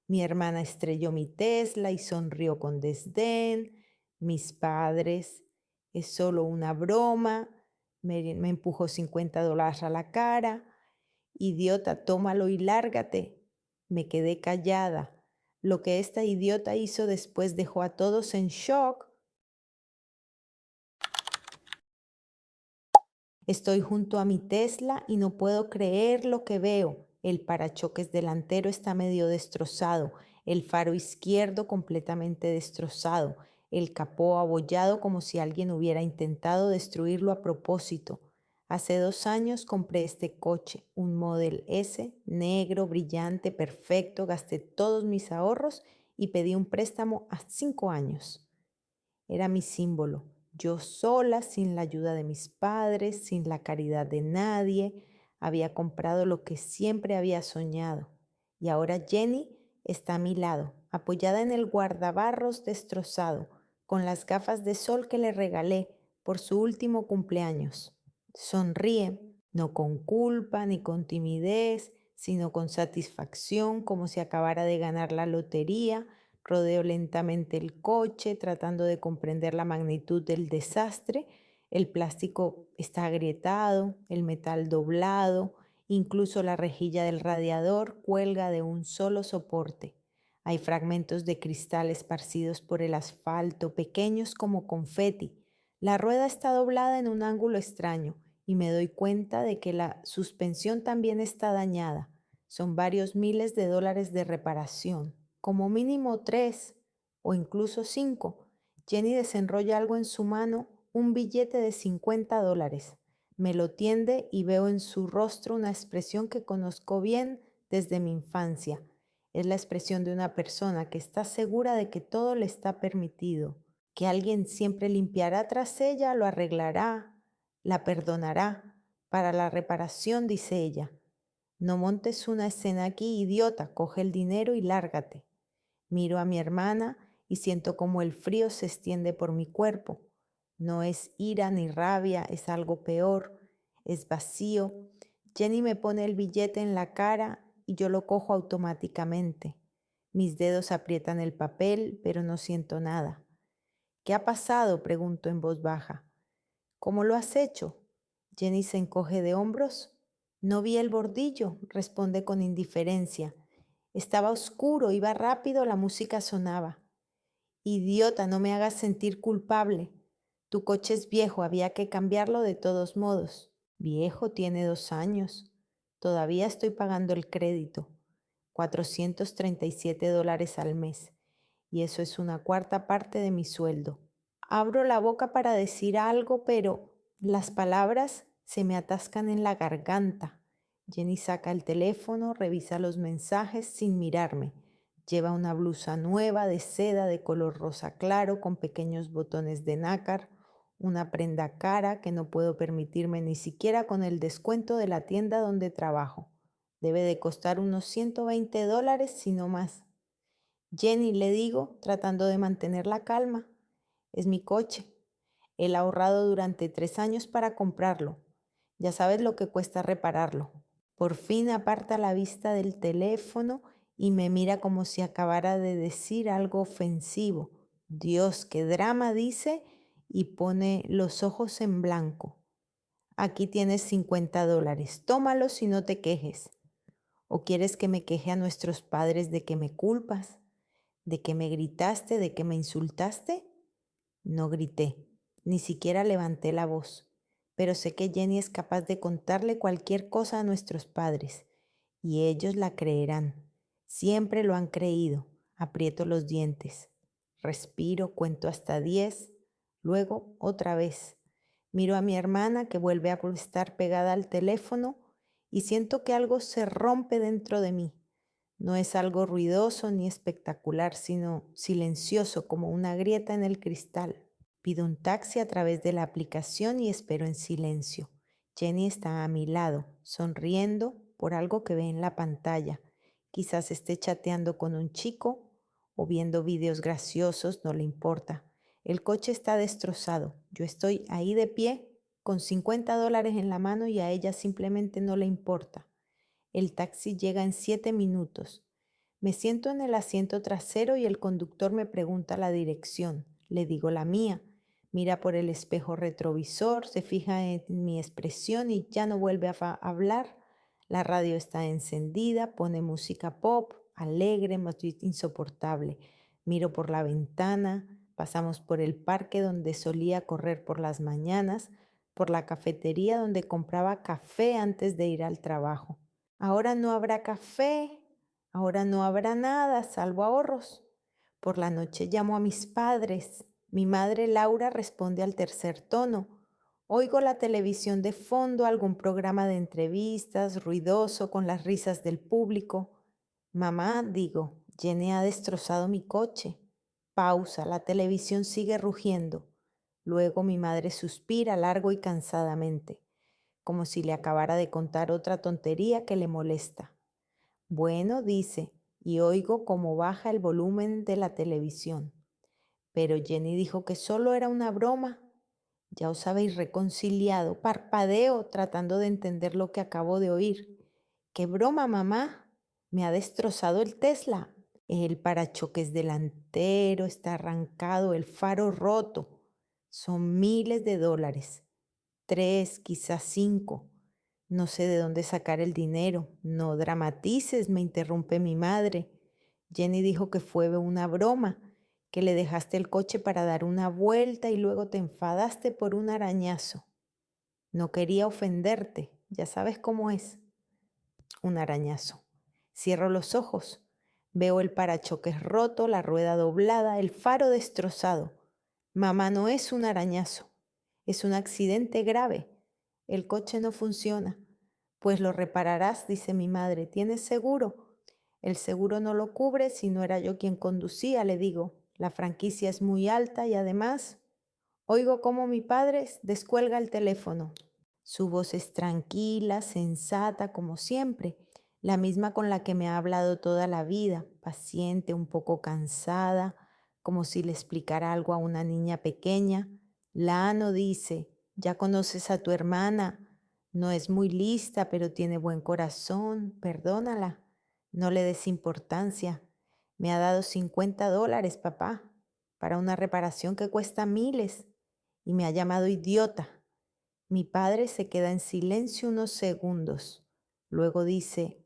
Mi hermana estrelló mi Tesla y sonrió con desdén. Mis padres, es solo una broma. Me empujó $50 a la cara. Idiota, tómalo y lárgate. Me quedé callada. Lo que esta idiota hizo después dejó a todos en shock. Estoy junto a mi Tesla y no puedo creer lo que veo. El parachoques delantero está medio destrozado, el faro izquierdo completamente destrozado, el capó abollado como si alguien hubiera intentado destruirlo a propósito. Hace 2 años compré este coche, un Model S, negro, brillante, perfecto, gasté todos mis ahorros y pedí un préstamo a 5 años. Era mi símbolo. Yo sola, sin la ayuda de mis padres, sin la caridad de nadie, había comprado lo que siempre había soñado. Y ahora Jenny está a mi lado, apoyada en el guardabarros destrozado, con las gafas de sol que le regalé por su último cumpleaños. Sonríe, no con culpa ni con timidez, sino con satisfacción, como si acabara de ganar la lotería. Rodeo lentamente el coche, tratando de comprender la magnitud del desastre. El plástico está agrietado, el metal doblado, incluso la rejilla del radiador cuelga de un solo soporte. Hay fragmentos de cristal esparcidos por el asfalto, pequeños como confeti. La rueda está doblada en un ángulo extraño y me doy cuenta de que la suspensión también está dañada. Son varios miles de dólares de reparación, como mínimo 3 o incluso 5. Jenny desenrolla algo en su mano, un billete de $50. Me lo tiende y veo en su rostro una expresión que conozco bien desde mi infancia. Es la expresión de una persona que está segura de que todo le está permitido, que alguien siempre limpiará tras ella, lo arreglará, la perdonará. Para la reparación, dice ella. No montes una escena aquí, idiota, coge el dinero y lárgate. Miro a mi hermana y siento como el frío se extiende por mi cuerpo. No es ira ni rabia, es algo peor, es vacío. Jenny me pone el billete en la cara y yo lo cojo automáticamente. Mis dedos aprietan el papel, pero no siento nada. ¿Qué ha pasado?, pregunto en voz baja. ¿Cómo lo has hecho? Jenny se encoge de hombros. No vi el bordillo, responde con indiferencia. Estaba oscuro, iba rápido, la música sonaba. Idiota, no me hagas sentir culpable. Tu coche es viejo, había que cambiarlo de todos modos. Viejo, tiene 2 años. Todavía estoy pagando el crédito. $437 al mes. Y eso es una cuarta parte de mi sueldo. Abro la boca para decir algo, pero las palabras se me atascan en la garganta. Jenny saca el teléfono, revisa los mensajes sin mirarme. Lleva una blusa nueva de seda de color rosa claro con pequeños botones de nácar, una prenda cara que no puedo permitirme ni siquiera con el descuento de la tienda donde trabajo. Debe de costar unos $120, si no más. Jenny, le digo, tratando de mantener la calma. Es mi coche. He ahorrado durante 3 años para comprarlo. Ya sabes lo que cuesta repararlo. Por fin aparta la vista del teléfono y me mira como si acabara de decir algo ofensivo. Dios, qué drama, dice, y pone los ojos en blanco. Aquí tienes $50. Tómalos y no te quejes. ¿O quieres que me queje a nuestros padres de que me culpas? ¿De que me gritaste? ¿De que me insultaste? No grité, ni siquiera levanté la voz, pero sé que Jenny es capaz de contarle cualquier cosa a nuestros padres, y ellos la creerán. Siempre lo han creído. Aprieto los dientes. Respiro, cuento hasta 10, luego otra vez. Miro a mi hermana que vuelve a estar pegada al teléfono y siento que algo se rompe dentro de mí. No es algo ruidoso ni espectacular, sino silencioso como una grieta en el cristal. Pido un taxi a través de la aplicación y espero en silencio. Jenny está a mi lado, sonriendo por algo que ve en la pantalla. Quizás esté chateando con un chico o viendo videos graciosos, no le importa. El coche está destrozado. Yo estoy ahí de pie con $50 en la mano y a ella simplemente no le importa. El taxi llega en 7 minutos. Me siento en el asiento trasero y el conductor me pregunta la dirección. Le digo la mía. Mira por el espejo retrovisor, se fija en mi expresión y ya no vuelve a hablar. La radio está encendida, pone música pop, alegre, más bien insoportable. Miro por la ventana, pasamos por el parque donde solía correr por las mañanas, por la cafetería donde compraba café antes de ir al trabajo. Ahora no habrá café, ahora no habrá nada, salvo ahorros. Por la noche llamo a mis padres. Mi madre Laura responde al tercer tono. Oigo la televisión de fondo, algún programa de entrevistas, ruidoso, con las risas del público. Mamá, digo, Jenny ha destrozado mi coche. Pausa, la televisión sigue rugiendo. Luego mi madre suspira largo y cansadamente, como si le acabara de contar otra tontería que le molesta. Bueno, dice, y oigo cómo baja el volumen de la televisión. Pero Jenny dijo que solo era una broma. Ya os habéis reconciliado. Parpadeo tratando de entender lo que acabo de oír. ¿Qué broma, mamá? Me ha destrozado el Tesla. El parachoques delantero está arrancado, el faro roto. Son miles de dólares. 3, quizás 5. No sé de dónde sacar el dinero. No dramatices, me interrumpe mi madre. Jenny dijo que fue una broma, que le dejaste el coche para dar una vuelta y luego te enfadaste por un arañazo. No quería ofenderte, ya sabes cómo es. Un arañazo. Cierro los ojos. Veo el parachoques roto, la rueda doblada, el faro destrozado. Mamá, no es un arañazo, es un accidente grave. El coche no funciona. Pues lo repararás, dice mi madre. ¿Tienes seguro? El seguro no lo cubre si no era yo quien conducía, le digo. La franquicia es muy alta y además oigo cómo mi padre descuelga el teléfono. Su voz es tranquila, sensata, como siempre, la misma con la que me ha hablado toda la vida, paciente, un poco cansada, como si le explicara algo a una niña pequeña. Lano dice, ya conoces a tu hermana, no es muy lista, pero tiene buen corazón, perdónala, no le des importancia. Me ha dado $50, papá, para una reparación que cuesta miles, y me ha llamado idiota. Mi padre se queda en silencio unos segundos. Luego dice,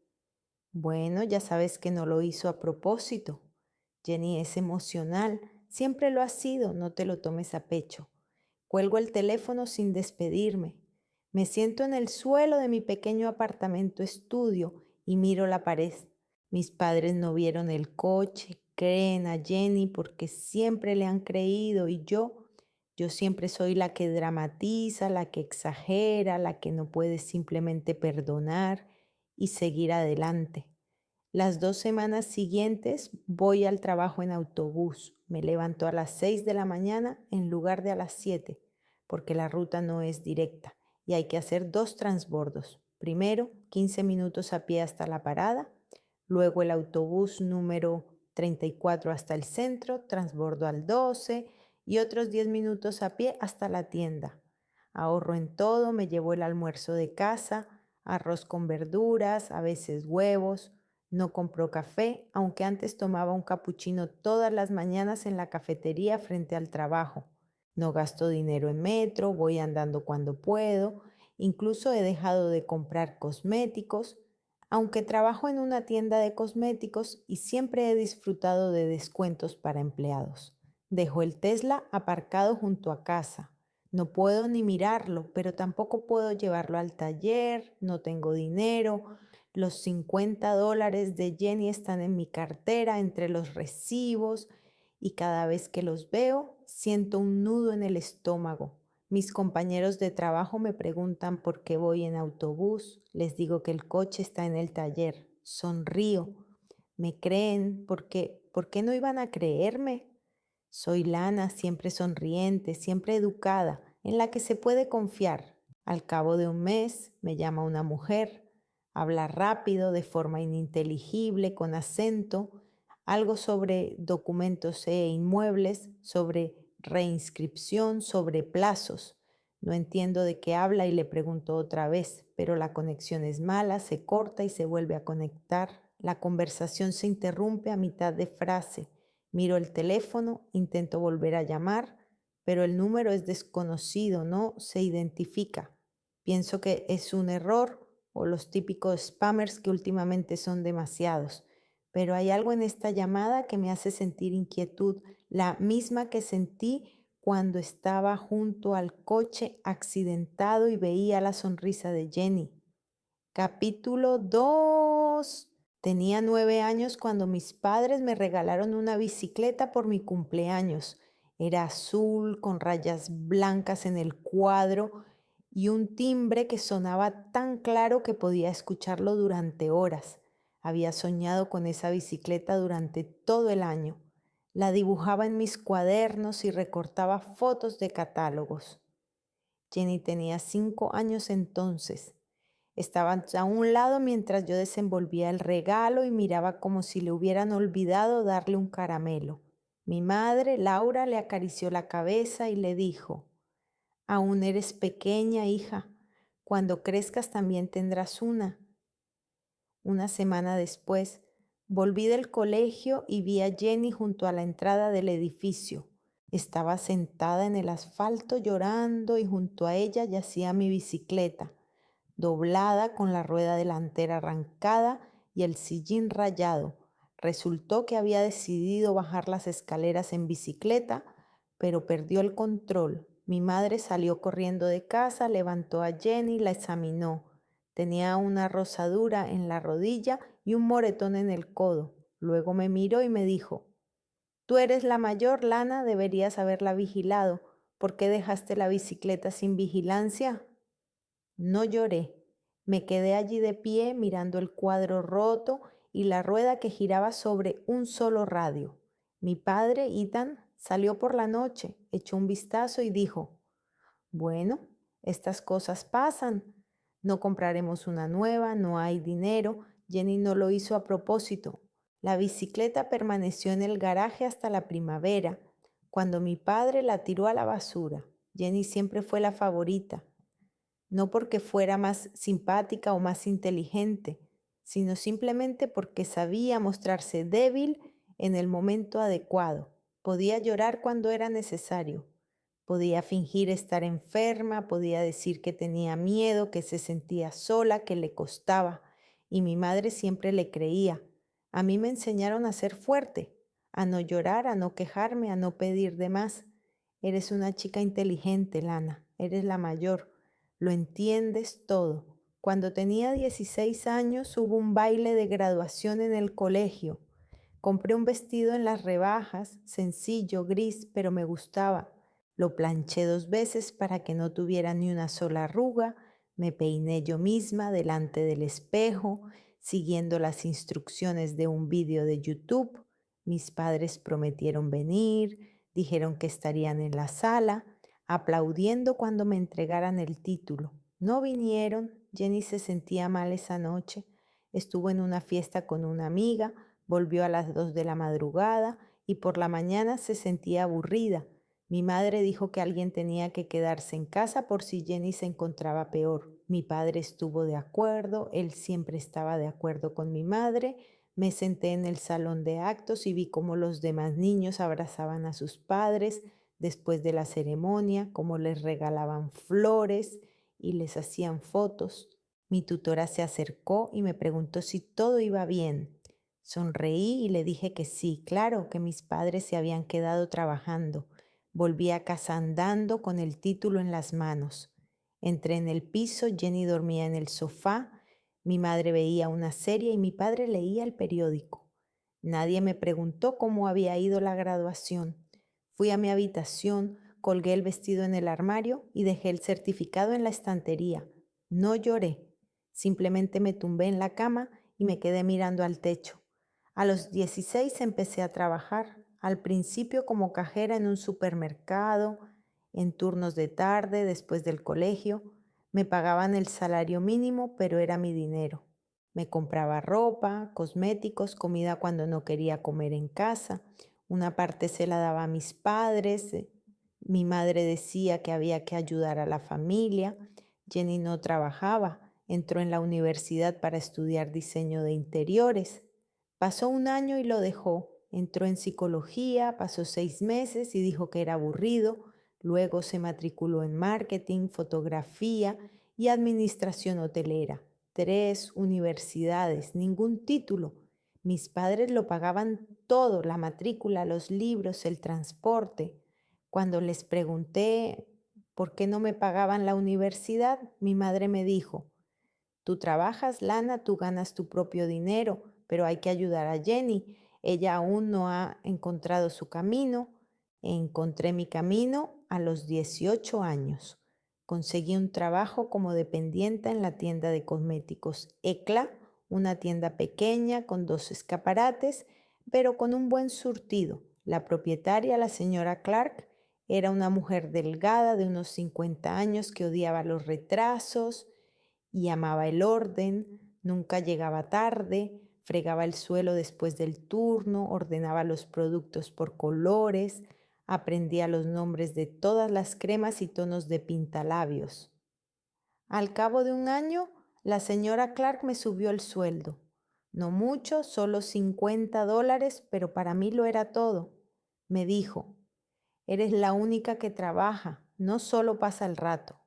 bueno, ya sabes que no lo hizo a propósito. Jenny es emocional, siempre lo ha sido, no te lo tomes a pecho. Cuelgo el teléfono sin despedirme. Me siento en el suelo de mi pequeño apartamento estudio y miro la pared. Mis padres no vieron el coche, creen a Jenny porque siempre le han creído y yo siempre soy la que dramatiza, la que exagera, la que no puede simplemente perdonar y seguir adelante. Las 2 semanas siguientes voy al trabajo en autobús. Me levanto a las 6 de la mañana en lugar de a las 7, porque la ruta no es directa y hay que hacer 2 transbordos. Primero, 15 minutos a pie hasta la parada, luego el autobús número 34 hasta el centro, transbordo al 12 y otros 10 minutos a pie hasta la tienda. Ahorro en todo, me llevo el almuerzo de casa, arroz con verduras, a veces huevos. No compro café, aunque antes tomaba un capuchino todas las mañanas en la cafetería frente al trabajo. No gasto dinero en metro, voy andando cuando puedo. Incluso he dejado de comprar cosméticos, aunque trabajo en una tienda de cosméticos y siempre he disfrutado de descuentos para empleados. Dejo el Tesla aparcado junto a casa. No puedo ni mirarlo, pero tampoco puedo llevarlo al taller, no tengo dinero. Los $50 de Jenny están en mi cartera entre los recibos y cada vez que los veo siento un nudo en el estómago. Mis compañeros de trabajo me preguntan por qué voy en autobús. Les digo que el coche está en el taller. Sonrío. Me creen porque ¿por qué no iban a creerme? Soy Lana, siempre sonriente, siempre educada, en la que se puede confiar. Al cabo de un mes me llama una mujer, habla rápido, de forma ininteligible, con acento, algo sobre documentos e inmuebles, sobre reinscripción, sobre plazos. No entiendo de qué habla y le pregunto otra vez, pero la conexión es mala, se corta y se vuelve a conectar. La conversación se interrumpe a mitad de frase. Miro el teléfono, intento volver a llamar, pero el número es desconocido, no se identifica. Pienso que es un error o los típicos spammers que últimamente son demasiados. Pero hay algo en esta llamada que me hace sentir inquietud, la misma que sentí cuando estaba junto al coche accidentado y veía la sonrisa de Jenny. Capítulo 2. Tenía 9 años cuando mis padres me regalaron una bicicleta por mi cumpleaños. Era azul con rayas blancas en el cuadro y un timbre que sonaba tan claro que podía escucharlo durante horas. Había soñado con esa bicicleta durante todo el año. La dibujaba en mis cuadernos y recortaba fotos de catálogos. Jenny tenía 5 años entonces. Estaba a un lado mientras yo desenvolvía el regalo y miraba como si le hubieran olvidado darle un caramelo. Mi madre, Laura, le acarició la cabeza y le dijo: «Aún eres pequeña, hija. Cuando crezcas también tendrás una». Una semana después, volví del colegio y vi a Jenny junto a la entrada del edificio. Estaba sentada en el asfalto llorando y junto a ella yacía mi bicicleta, doblada con la rueda delantera arrancada y el sillín rayado. Resultó que había decidido bajar las escaleras en bicicleta, pero perdió el control. Mi madre salió corriendo de casa, levantó a Jenny, la examinó. Tenía una rosadura en la rodilla y un moretón en el codo. Luego me miró y me dijo: «Tú eres la mayor, Lana, deberías haberla vigilado. ¿Por qué dejaste la bicicleta sin vigilancia?». No lloré. Me quedé allí de pie mirando el cuadro roto y la rueda que giraba sobre un solo radio. Mi padre, Ethan, salió por la noche, echó un vistazo y dijo: «Bueno, estas cosas pasan. No compraremos una nueva, no hay dinero. Jenny no lo hizo a propósito». La bicicleta permaneció en el garaje hasta la primavera, cuando mi padre la tiró a la basura. Jenny siempre fue la favorita, no porque fuera más simpática o más inteligente, sino simplemente porque sabía mostrarse débil en el momento adecuado. Podía llorar cuando era necesario, podía fingir estar enferma, podía decir que tenía miedo, que se sentía sola, que le costaba, y mi madre siempre le creía. A mí me enseñaron a ser fuerte, a no llorar, a no quejarme, a no pedir de más. Eres una chica inteligente, Lana, eres la mayor. Lo entiendes todo. Cuando tenía 16 años hubo un baile de graduación en el colegio. Compré un vestido en las rebajas, sencillo, gris, pero me gustaba. Lo planché 2 veces para que no tuviera ni una sola arruga. Me peiné yo misma delante del espejo, siguiendo las instrucciones de un vídeo de YouTube. Mis padres prometieron venir, dijeron que estarían en la sala, aplaudiendo cuando me entregaran el título. No vinieron. Jenny se sentía mal esa noche. Estuvo en una fiesta con una amiga, volvió a las 2 de la madrugada y por la mañana se sentía aburrida. Mi madre dijo que alguien tenía que quedarse en casa por si Jenny se encontraba peor. Mi padre estuvo de acuerdo, él siempre estaba de acuerdo con mi madre. Me senté en el salón de actos y vi cómo los demás niños abrazaban a sus padres después de la ceremonia, cómo les regalaban flores y les hacían fotos. Mi tutora se acercó y me preguntó si todo iba bien. Sonreí y le dije que sí, claro, que mis padres se habían quedado trabajando. Volví a casa andando con el título en las manos. Entré en el piso, Jenny dormía en el sofá, mi madre veía una serie y mi padre leía el periódico. Nadie me preguntó cómo había ido la graduación. Fui a mi habitación, colgué el vestido en el armario y dejé el certificado en la estantería. No lloré, simplemente me tumbé en la cama y me quedé mirando al techo. A los 16 empecé a trabajar, al principio como cajera en un supermercado, en turnos de tarde, después del colegio. Me pagaban el salario mínimo, pero era mi dinero. Me compraba ropa, cosméticos, comida cuando no quería comer en casa. Una parte se la daba a mis padres. Mi madre decía que había que ayudar a la familia. Jenny no trabajaba, entró en la universidad para estudiar diseño de interiores. Pasó un año y lo dejó. Entró en psicología, pasó 6 meses y dijo que era aburrido. Luego se matriculó en marketing, fotografía y administración hotelera. 3 universidades, ningún título. Mis padres lo pagaban todo, la matrícula, los libros, el transporte. Cuando les pregunté por qué no me pagaban la universidad, mi madre me dijo: tú trabajas, Lana, tú ganas tu propio dinero, pero hay que ayudar a Jenny. Ella aún no ha encontrado su camino. Encontré mi camino a los 18 años. Conseguí un trabajo como dependiente en la tienda de cosméticos ECLA, una tienda pequeña con 2 escaparates, pero con un buen surtido. La propietaria, la señora Clark, era una mujer delgada de unos 50 años que odiaba los retrasos y amaba el orden, nunca llegaba tarde, fregaba el suelo después del turno, ordenaba los productos por colores, aprendía los nombres de todas las cremas y tonos de pintalabios. Al cabo de un año, la señora Clark me subió el sueldo. No mucho, solo $50, pero para mí lo era todo. Me dijo: eres la única que trabaja, no solo pasa el rato.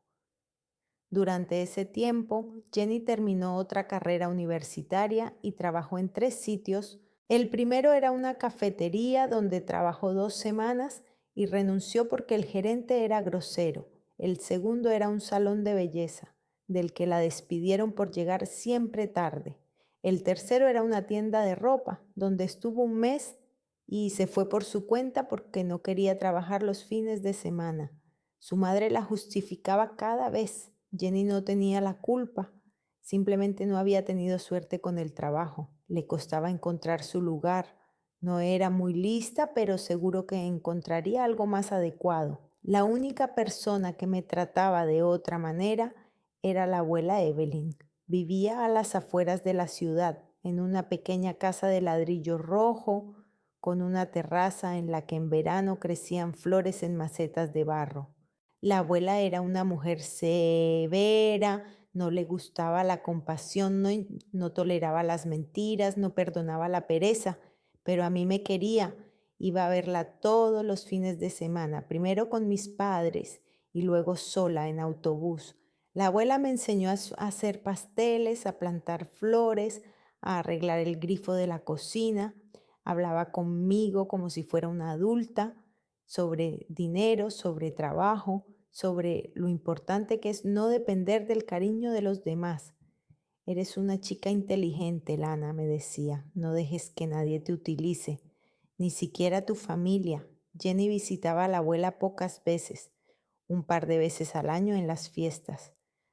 Durante ese tiempo, Jenny terminó otra carrera universitaria y trabajó en 3 sitios. El primero era una cafetería donde trabajó 2 semanas y renunció porque el gerente era grosero. El segundo era un salón de belleza, del que la despidieron por llegar siempre tarde. El tercero era una tienda de ropa, donde estuvo un mes y se fue por su cuenta porque no quería trabajar los fines de semana. Su madre la justificaba cada vez. Jenny no tenía la culpa, simplemente no había tenido suerte con el trabajo. Le costaba encontrar su lugar. No era muy lista, pero seguro que encontraría algo más adecuado. La única persona que me trataba de otra manera era la abuela Evelyn. Vivía a las afueras de la ciudad, en una pequeña casa de ladrillo rojo, con una terraza en la que en verano crecían flores en macetas de barro. La abuela era una mujer severa, no le gustaba la compasión, no toleraba las mentiras, no perdonaba la pereza, pero a mí me quería. Iba a verla todos los fines de semana, primero con mis padres y luego sola en autobús. La abuela me enseñó a hacer pasteles, a plantar flores, a arreglar el grifo de la cocina. Hablaba conmigo como si fuera una adulta sobre dinero, sobre trabajo, sobre lo importante que es no depender del cariño de los demás. Eres una chica inteligente, Lana, me decía. No dejes que nadie te utilice, ni siquiera tu familia. Jenny visitaba a la abuela pocas veces, un par de veces al año en las fiestas.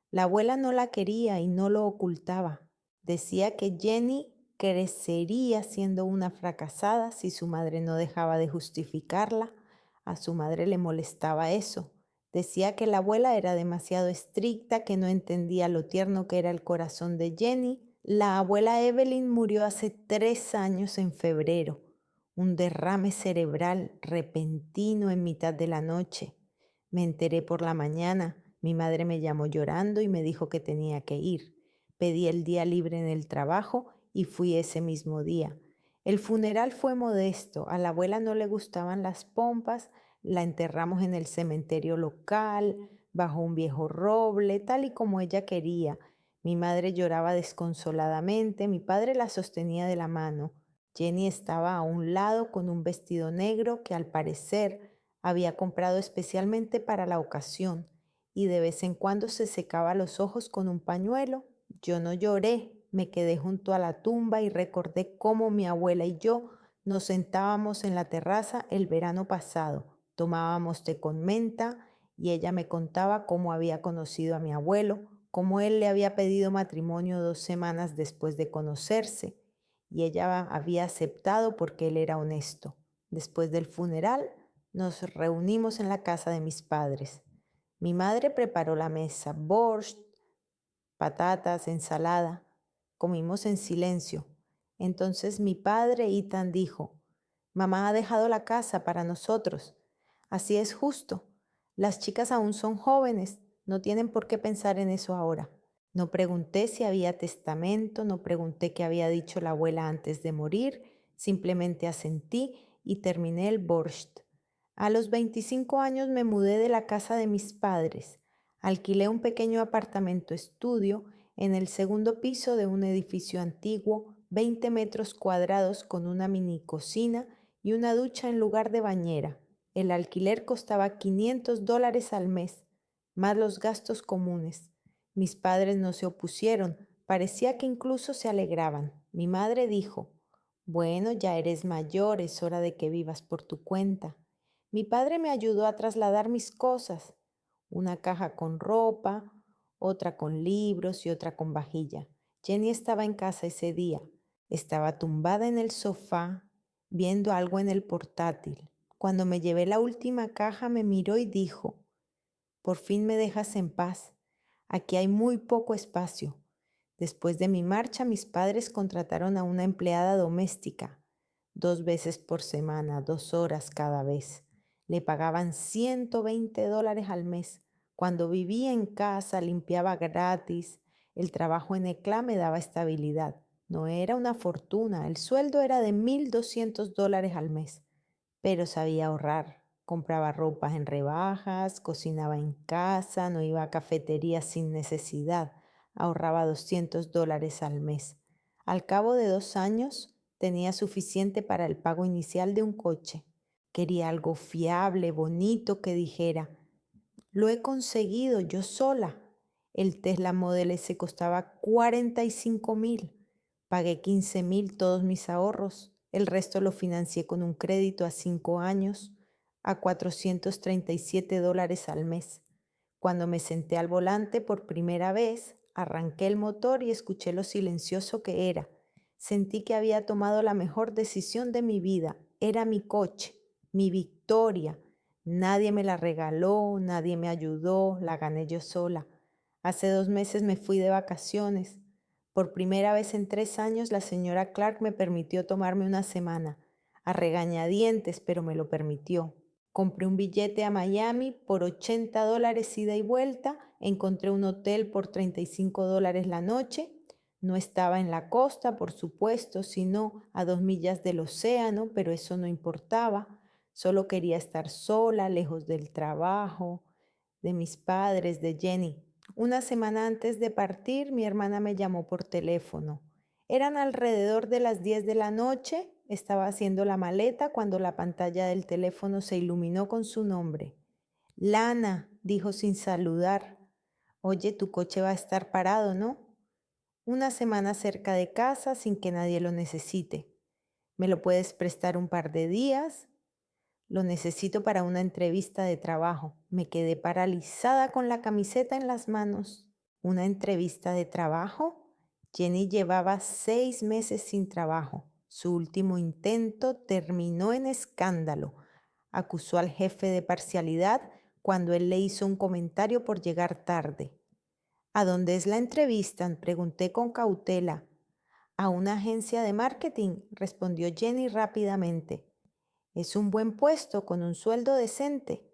La abuela no la quería y no lo ocultaba. Decía que Jenny crecería siendo una fracasada si su madre no dejaba de justificarla. A su madre le molestaba eso. Decía que la abuela era demasiado estricta, que no entendía lo tierno que era el corazón de Jenny. La abuela Evelyn murió hace 3 años en febrero, un derrame cerebral repentino en mitad de la noche. Me enteré por la mañana. Mi madre me llamó llorando y me dijo que tenía que ir. Pedí el día libre en el trabajo y fui ese mismo día. El funeral fue modesto. A la abuela no le gustaban las pompas. La enterramos en el cementerio local, bajo un viejo roble, tal y como ella quería. Mi madre lloraba desconsoladamente. Mi padre la sostenía de la mano. Jenny estaba a un lado con un vestido negro que al parecer había comprado especialmente para la ocasión y de vez en cuando se secaba los ojos con un pañuelo. Yo no lloré, me quedé junto a la tumba y recordé cómo mi abuela y yo nos sentábamos en la terraza el verano pasado, tomábamos té con menta y ella me contaba cómo había conocido a mi abuelo, cómo él le había pedido matrimonio 2 semanas después de conocerse y ella había aceptado porque él era honesto. Después del funeral, nos reunimos en la casa de mis padres. Mi madre preparó la mesa, borscht, patatas, ensalada. Comimos en silencio. Entonces mi padre, Ethan, dijo: mamá ha dejado la casa para nosotros. Así es justo. Las chicas aún son jóvenes, no tienen por qué pensar en eso ahora. No pregunté si había testamento, no pregunté qué había dicho la abuela antes de morir, simplemente asentí y terminé el borscht. A los 25 años me mudé de la casa de mis padres. Alquilé un pequeño apartamento estudio en el segundo piso de un edificio antiguo, 20 metros cuadrados con una mini cocina y una ducha en lugar de bañera. El alquiler costaba $500 al mes, más los gastos comunes. Mis padres no se opusieron, parecía que incluso se alegraban. Mi madre dijo: bueno, ya eres mayor, es hora de que vivas por tu cuenta. Mi padre me ayudó a trasladar mis cosas, una caja con ropa, otra con libros y otra con vajilla. Jenny estaba en casa ese día. Estaba tumbada en el sofá, viendo algo en el portátil. Cuando me llevé la última caja, me miró y dijo: por fin me dejas en paz. Aquí hay muy poco espacio. Después de mi marcha, mis padres contrataron a una empleada doméstica, 2 veces por semana, 2 horas cada vez. Le pagaban $120 al mes. Cuando vivía en casa, limpiaba gratis. El trabajo en ECLA me daba estabilidad. No era una fortuna, el sueldo era de $1,200 al mes, pero sabía ahorrar. Compraba ropas en rebajas, cocinaba en casa, no iba a cafeterías sin necesidad, ahorraba $200 al mes. Al cabo de 2 años tenía suficiente para el pago inicial de un coche. Quería algo fiable, bonito, que dijera: lo he conseguido yo sola. El Tesla Model S costaba 45,000. Pagué 15,000 todos mis ahorros. El resto lo financié con un crédito a 5 años, a $437 al mes. Cuando me senté al volante por primera vez, arranqué el motor y escuché lo silencioso que era. Sentí que había tomado la mejor decisión de mi vida. Era mi coche, mi victoria. Nadie me la regaló, nadie me ayudó, la gané yo sola. Hace 2 meses me fui de vacaciones. Por primera vez en 3 años la señora Clark me permitió tomarme una semana, a regañadientes, pero me lo permitió. Compré un billete a Miami por $80 ida y vuelta, encontré un hotel por $35 la noche. No estaba en la costa, por supuesto, sino a 2 millas del océano, pero eso no importaba. Solo quería estar sola, lejos del trabajo, de mis padres, de Jenny. Una semana antes de partir, mi hermana me llamó por teléfono. Eran alrededor de las 10 de la noche. Estaba haciendo la maleta cuando la pantalla del teléfono se iluminó con su nombre. Lana, dijo sin saludar. Oye, tu coche va a estar parado, ¿no? Una semana cerca de casa sin que nadie lo necesite. ¿Me lo puedes prestar un par de días? Lo necesito para una entrevista de trabajo. Me quedé paralizada con la camiseta en las manos. ¿Una entrevista de trabajo? Jenny llevaba 6 meses sin trabajo. Su último intento terminó en escándalo. Acusó al jefe de parcialidad cuando él le hizo un comentario por llegar tarde. ¿A dónde es la entrevista?, pregunté con cautela. A una agencia de marketing, respondió Jenny rápidamente. Es un buen puesto con un sueldo decente,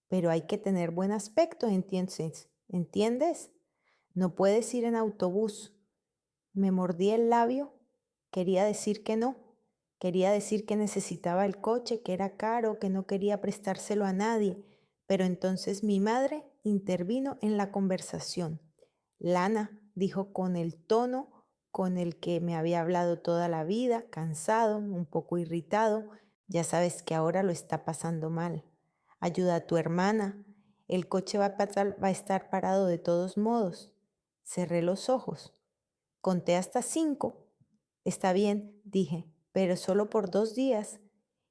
pero hay que tener buen aspecto, ¿entiendes? No puedes ir en autobús. Me mordí el labio. Quería decir que no. Quería decir que necesitaba el coche, que era caro, que no quería prestárselo a nadie. Pero entonces mi madre intervino en la conversación. Lana, dijo con el tono con el que me había hablado toda la vida, cansado, un poco irritado, ya sabes que ahora lo está pasando mal. Ayuda a tu hermana. El coche va a estar parado de todos modos. Cerré los ojos. Conté hasta 5. Está bien, dije, pero solo por 2 días.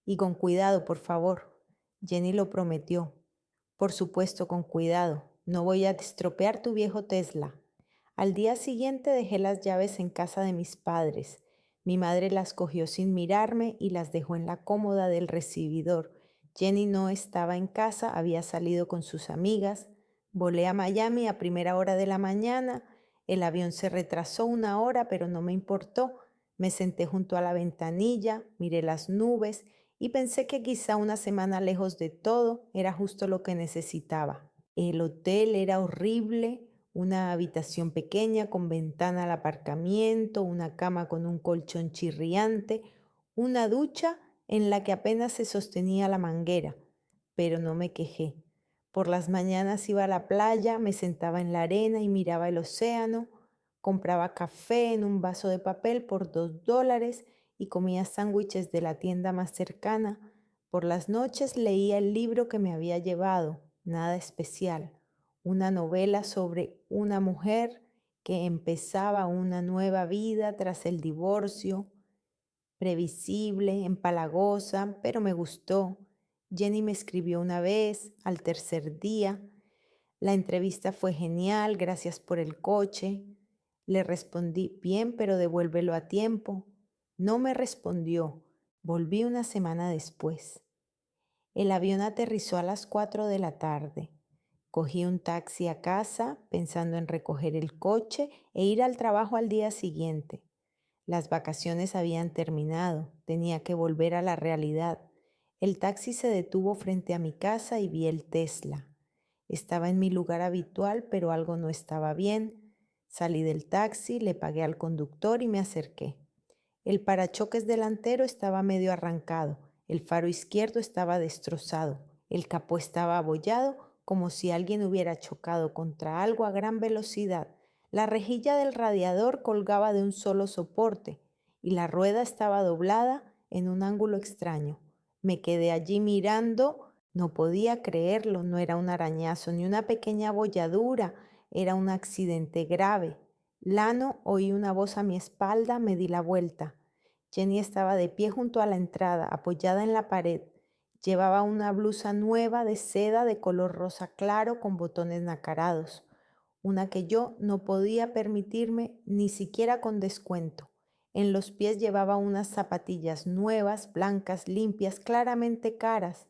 Y con cuidado, por favor. Jenny lo prometió. Por supuesto, con cuidado. No voy a estropear tu viejo Tesla. Al día siguiente dejé las llaves en casa de mis padres. Mi madre las cogió sin mirarme y las dejó en la cómoda del recibidor. Jenny no estaba en casa, había salido con sus amigas. Volé a Miami a primera hora de la mañana. El avión se retrasó 1 hora, pero no me importó. Me senté junto a la ventanilla, miré las nubes y pensé que quizá una semana lejos de todo era justo lo que necesitaba. El hotel era horrible, una habitación pequeña con ventana al aparcamiento, una cama con un colchón chirriante, una ducha en la que apenas se sostenía la manguera, pero no me quejé. Por las mañanas iba a la playa, me sentaba en la arena y miraba el océano, compraba café en un vaso de papel por $2 y comía sándwiches de la tienda más cercana. Por las noches leía el libro que me había llevado, nada especial, una novela sobre una mujer que empezaba una nueva vida tras el divorcio, previsible, empalagosa, pero me gustó. Jenny me escribió una vez, al tercer día. La entrevista fue genial, gracias por el coche. Le respondí, bien, pero devuélvelo a tiempo. No me respondió. Volví una semana después. El avión aterrizó a las 4 de la tarde. Cogí un taxi a casa pensando en recoger el coche e ir al trabajo al día siguiente. Las vacaciones habían terminado, tenía que volver a la realidad. El taxi se detuvo frente a mi casa y vi el Tesla. Estaba en mi lugar habitual, pero algo no estaba bien. Salí del taxi, le pagué al conductor y me acerqué. El parachoques delantero estaba medio arrancado, el faro izquierdo estaba destrozado, el capó estaba abollado como si alguien hubiera chocado contra algo a gran velocidad. La rejilla del radiador colgaba de un solo soporte y la rueda estaba doblada en un ángulo extraño. Me quedé allí mirando, no podía creerlo, no era un arañazo ni una pequeña abolladura, era un accidente grave. Lano, oí una voz a mi espalda, me di la vuelta. Jenny estaba de pie junto a la entrada, apoyada en la pared. Llevaba una blusa nueva de seda de color rosa claro con botones nacarados, una que yo no podía permitirme ni siquiera con descuento. En los pies llevaba unas zapatillas nuevas, blancas, limpias, claramente caras.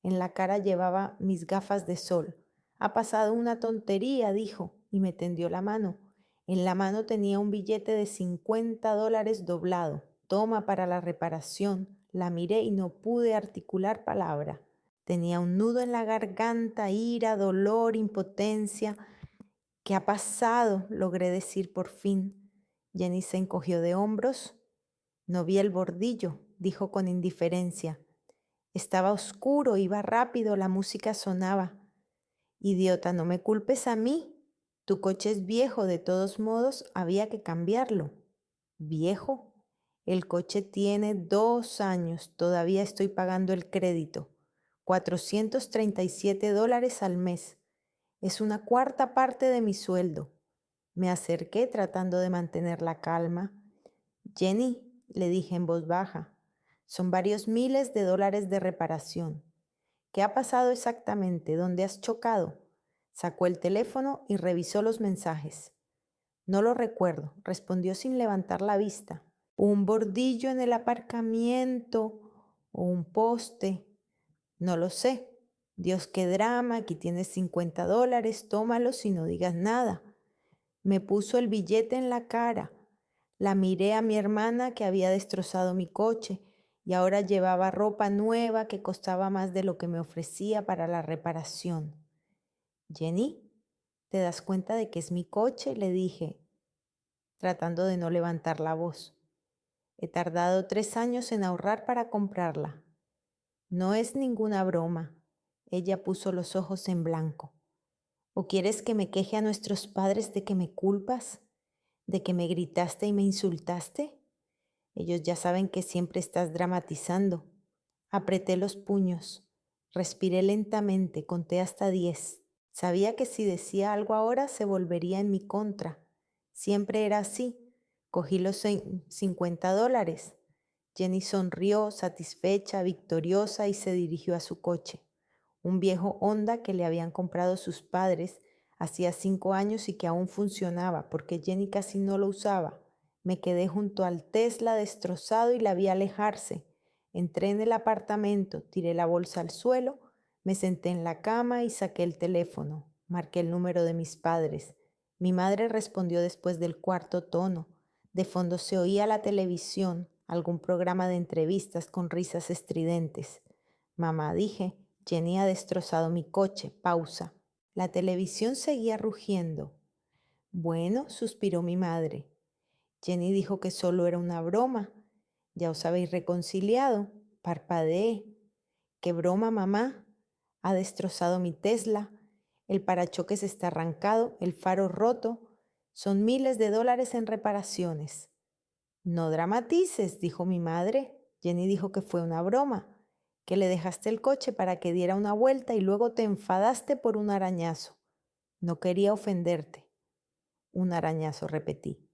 En la cara llevaba mis gafas de sol. Ha pasado una tontería, dijo, y me tendió la mano. En la mano tenía un billete de $50 doblado. Toma para la reparación. La miré y no pude articular palabra. Tenía un nudo en la garganta, ira, dolor, impotencia. ¿Qué ha pasado?, logré decir por fin. Jenny se encogió de hombros. No vi el bordillo, dijo con indiferencia. Estaba oscuro, iba rápido, la música sonaba. Idiota, no me culpes a mí. Tu coche es viejo, de todos modos, había que cambiarlo. ¿Viejo? El coche tiene 2 años, todavía estoy pagando el crédito. $437 al mes. Es una cuarta parte de mi sueldo. Me acerqué tratando de mantener la calma. Jenny, le dije en voz baja, son varios miles de dólares de reparación. ¿Qué ha pasado exactamente? ¿Dónde has chocado? Sacó el teléfono y revisó los mensajes. No lo recuerdo, respondió sin levantar la vista. Un bordillo en el aparcamiento o un poste. No lo sé. Dios, qué drama, aquí tienes $50, tómalos y no digas nada. Me puso el billete en la cara. La miré a mi hermana que había destrozado mi coche y ahora llevaba ropa nueva que costaba más de lo que me ofrecía para la reparación. Jenny, ¿te das cuenta de que es mi coche?, le dije, tratando de no levantar la voz. He tardado 3 años en ahorrar para comprarla. No es ninguna broma. Ella puso los ojos en blanco. ¿O quieres que me queje a nuestros padres de que me culpas? ¿De que me gritaste y me insultaste? Ellos ya saben que siempre estás dramatizando. Apreté los puños. Respiré lentamente, conté hasta 10. Sabía que si decía algo ahora se volvería en mi contra. Siempre era así. Cogí los $50. Jenny sonrió, satisfecha, victoriosa, y se dirigió a su coche. Un viejo Honda que le habían comprado sus padres hacía 5 años y que aún funcionaba porque Jenny casi no lo usaba. Me quedé junto al Tesla destrozado y la vi alejarse. Entré en el apartamento, tiré la bolsa al suelo, me senté en la cama y saqué el teléfono. Marqué el número de mis padres. Mi madre respondió después del cuarto tono. De fondo se oía la televisión, algún programa de entrevistas con risas estridentes. Mamá, dije, Jenny ha destrozado mi coche. Pausa. La televisión seguía rugiendo. Bueno, suspiró mi madre. Jenny dijo que solo era una broma. Ya os habéis reconciliado. Parpadeé. ¿Qué broma, mamá? Ha destrozado mi Tesla. El parachoques está arrancado, el faro roto. Son miles de dólares en reparaciones. No dramatices, dijo mi madre. Jenny dijo que fue una broma, que le dejaste el coche para que diera una vuelta y luego te enfadaste por un arañazo. No quería ofenderte. Un arañazo, repetí.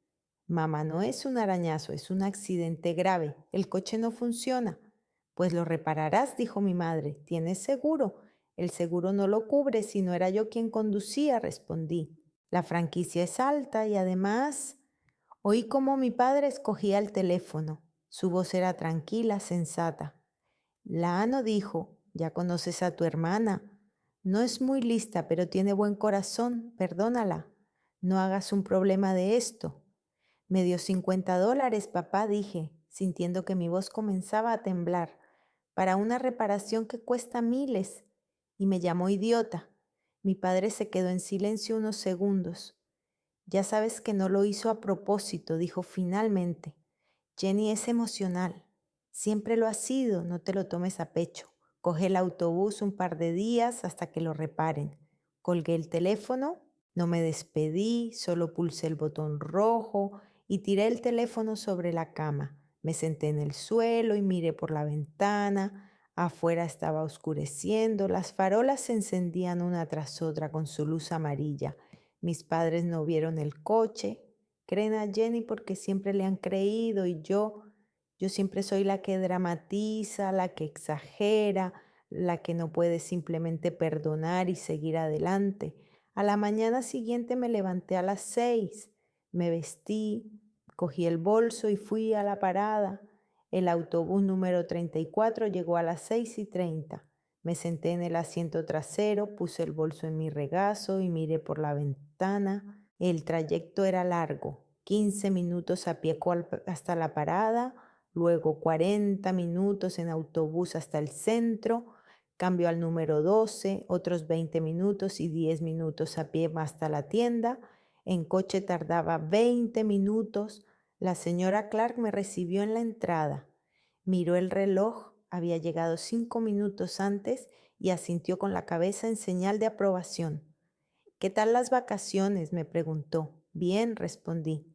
Mamá, no es un arañazo, es un accidente grave. El coche no funciona. Pues lo repararás, dijo mi madre. ¿Tienes seguro? El seguro no lo cubre si no era yo quien conducía, respondí. La franquicia es alta y además oí cómo mi padre escogía el teléfono. Su voz era tranquila, sensata. La Ano dijo, ya conoces a tu hermana. No es muy lista, pero tiene buen corazón, perdónala. No hagas un problema de esto. Me dio $50, papá, dije, sintiendo que mi voz comenzaba a temblar, para una reparación que cuesta miles. Y me llamó idiota. Mi padre se quedó en silencio unos segundos. Ya sabes que no lo hizo a propósito, dijo finalmente. Jenny es emocional. Siempre lo ha sido, no te lo tomes a pecho. Coge el autobús un par de días hasta que lo reparen. Colgué el teléfono, no me despedí, solo pulsé el botón rojo y tiré el teléfono sobre la cama. Me senté en el suelo y miré por la ventana. Afuera estaba oscureciendo, las farolas se encendían una tras otra con su luz amarilla. Mis padres no vieron el coche. Creen a Jenny porque siempre le han creído y yo siempre soy la que dramatiza, la que exagera, la que no puede simplemente perdonar y seguir adelante. A la mañana siguiente me levanté a las 6, me vestí, cogí el bolso y fui a la parada. El autobús número 34 llegó a las 6:30. Me senté en el asiento trasero, puse el bolso en mi regazo y miré por la ventana. El trayecto era largo, 15 minutos a pie hasta la parada, luego 40 minutos en autobús hasta el centro, cambio al número 12, otros 20 minutos y 10 minutos a pie hasta la tienda. En coche tardaba 20 minutos. La señora Clark me recibió en la entrada. Miró el reloj, había llegado 5 minutos antes y asintió con la cabeza en señal de aprobación. ¿Qué tal las vacaciones?, me preguntó. Bien, respondí.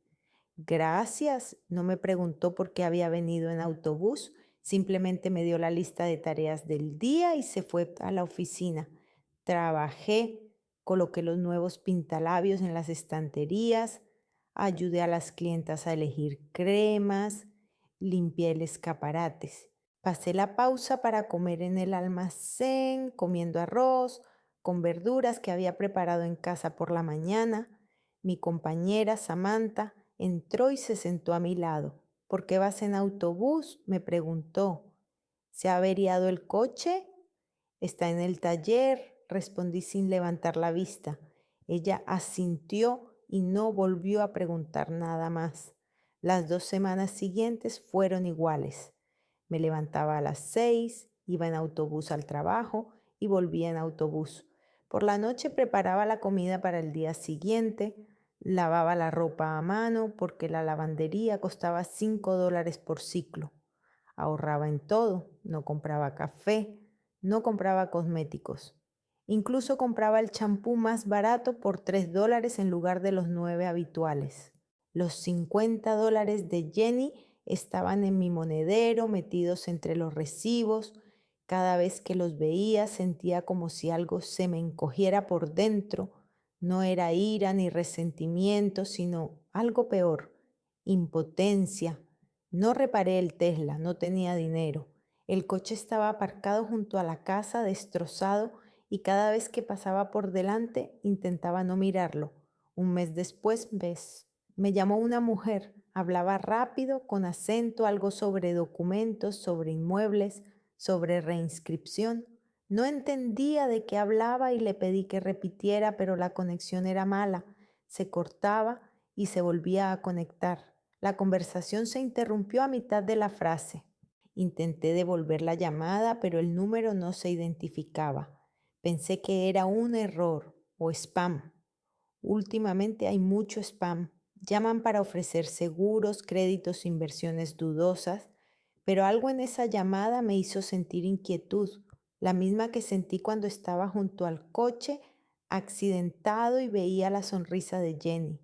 Gracias. No me preguntó por qué había venido en autobús, simplemente me dio la lista de tareas del día y se fue a la oficina. Trabajé, coloqué los nuevos pintalabios en las estanterías, ayudé a las clientas a elegir cremas, limpié el escaparate. Pasé la pausa para comer en el almacén, comiendo arroz con verduras que había preparado en casa por la mañana. Mi compañera Samantha entró y se sentó a mi lado. ¿Por qué vas en autobús?, me preguntó. ¿Se ha averiado el coche? Está en el taller, respondí sin levantar la vista. Ella asintió y no volvió a preguntar nada más. Las 2 semanas siguientes fueron iguales. Me levantaba a las 6, iba en autobús al trabajo y volvía en autobús. Por la noche preparaba la comida para el día siguiente, lavaba la ropa a mano porque la lavandería costaba $5 por ciclo. Ahorraba en todo, no compraba café, no compraba cosméticos. Incluso compraba el champú más barato por $3 en lugar de los 9 habituales. Los $50 de Jenny estaban en mi monedero, metidos entre los recibos. Cada vez que los veía sentía como si algo se me encogiera por dentro. No era ira ni resentimiento, sino algo peor, impotencia. No reparé el Tesla, no tenía dinero. El coche estaba aparcado junto a la casa, destrozado, y cada vez que pasaba por delante intentaba no mirarlo. Un mes después, me llamó una mujer. Hablaba rápido, con acento, algo sobre documentos, sobre inmuebles, sobre reinscripción. No entendía de qué hablaba y le pedí que repitiera, pero la conexión era mala. Se cortaba y se volvía a conectar. La conversación se interrumpió a mitad de la frase. Intenté devolver la llamada, pero el número no se identificaba. Pensé que era un error o spam. Últimamente hay mucho spam. Llaman para ofrecer seguros, créditos, inversiones dudosas, pero algo en esa llamada me hizo sentir inquietud, la misma que sentí cuando estaba junto al coche accidentado y veía la sonrisa de Jenny.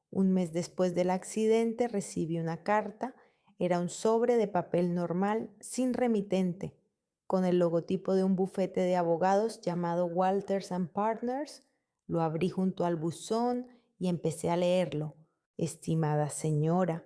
Un mes después del accidente recibí una carta. Era un sobre de papel normal, sin remitente, con el logotipo de un bufete de abogados llamado Walters and Partners. Lo abrí junto al buzón y empecé a leerlo. Estimada señora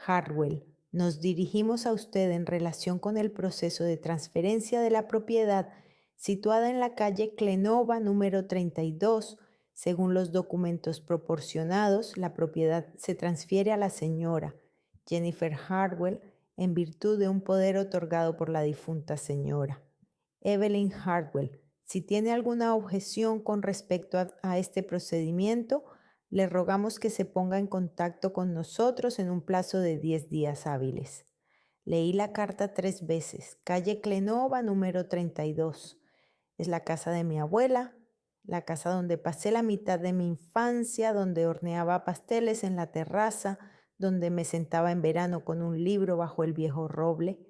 Hartwell, nos dirigimos a usted en relación con el proceso de transferencia de la propiedad situada en la calle Clenova número 32. Según los documentos proporcionados, la propiedad se transfiere a la señora Jennifer Hartwell en virtud de un poder otorgado por la difunta señora Evelyn Hartwell. Si tiene alguna objeción con respecto a este procedimiento, le rogamos que se ponga en contacto con nosotros en un plazo de 10 días hábiles. Leí la carta 3 veces. Calle Clenova, número 32. Es la casa de mi abuela, la casa donde pasé la mitad de mi infancia, donde horneaba pasteles en la terraza, donde me sentaba en verano con un libro bajo el viejo roble.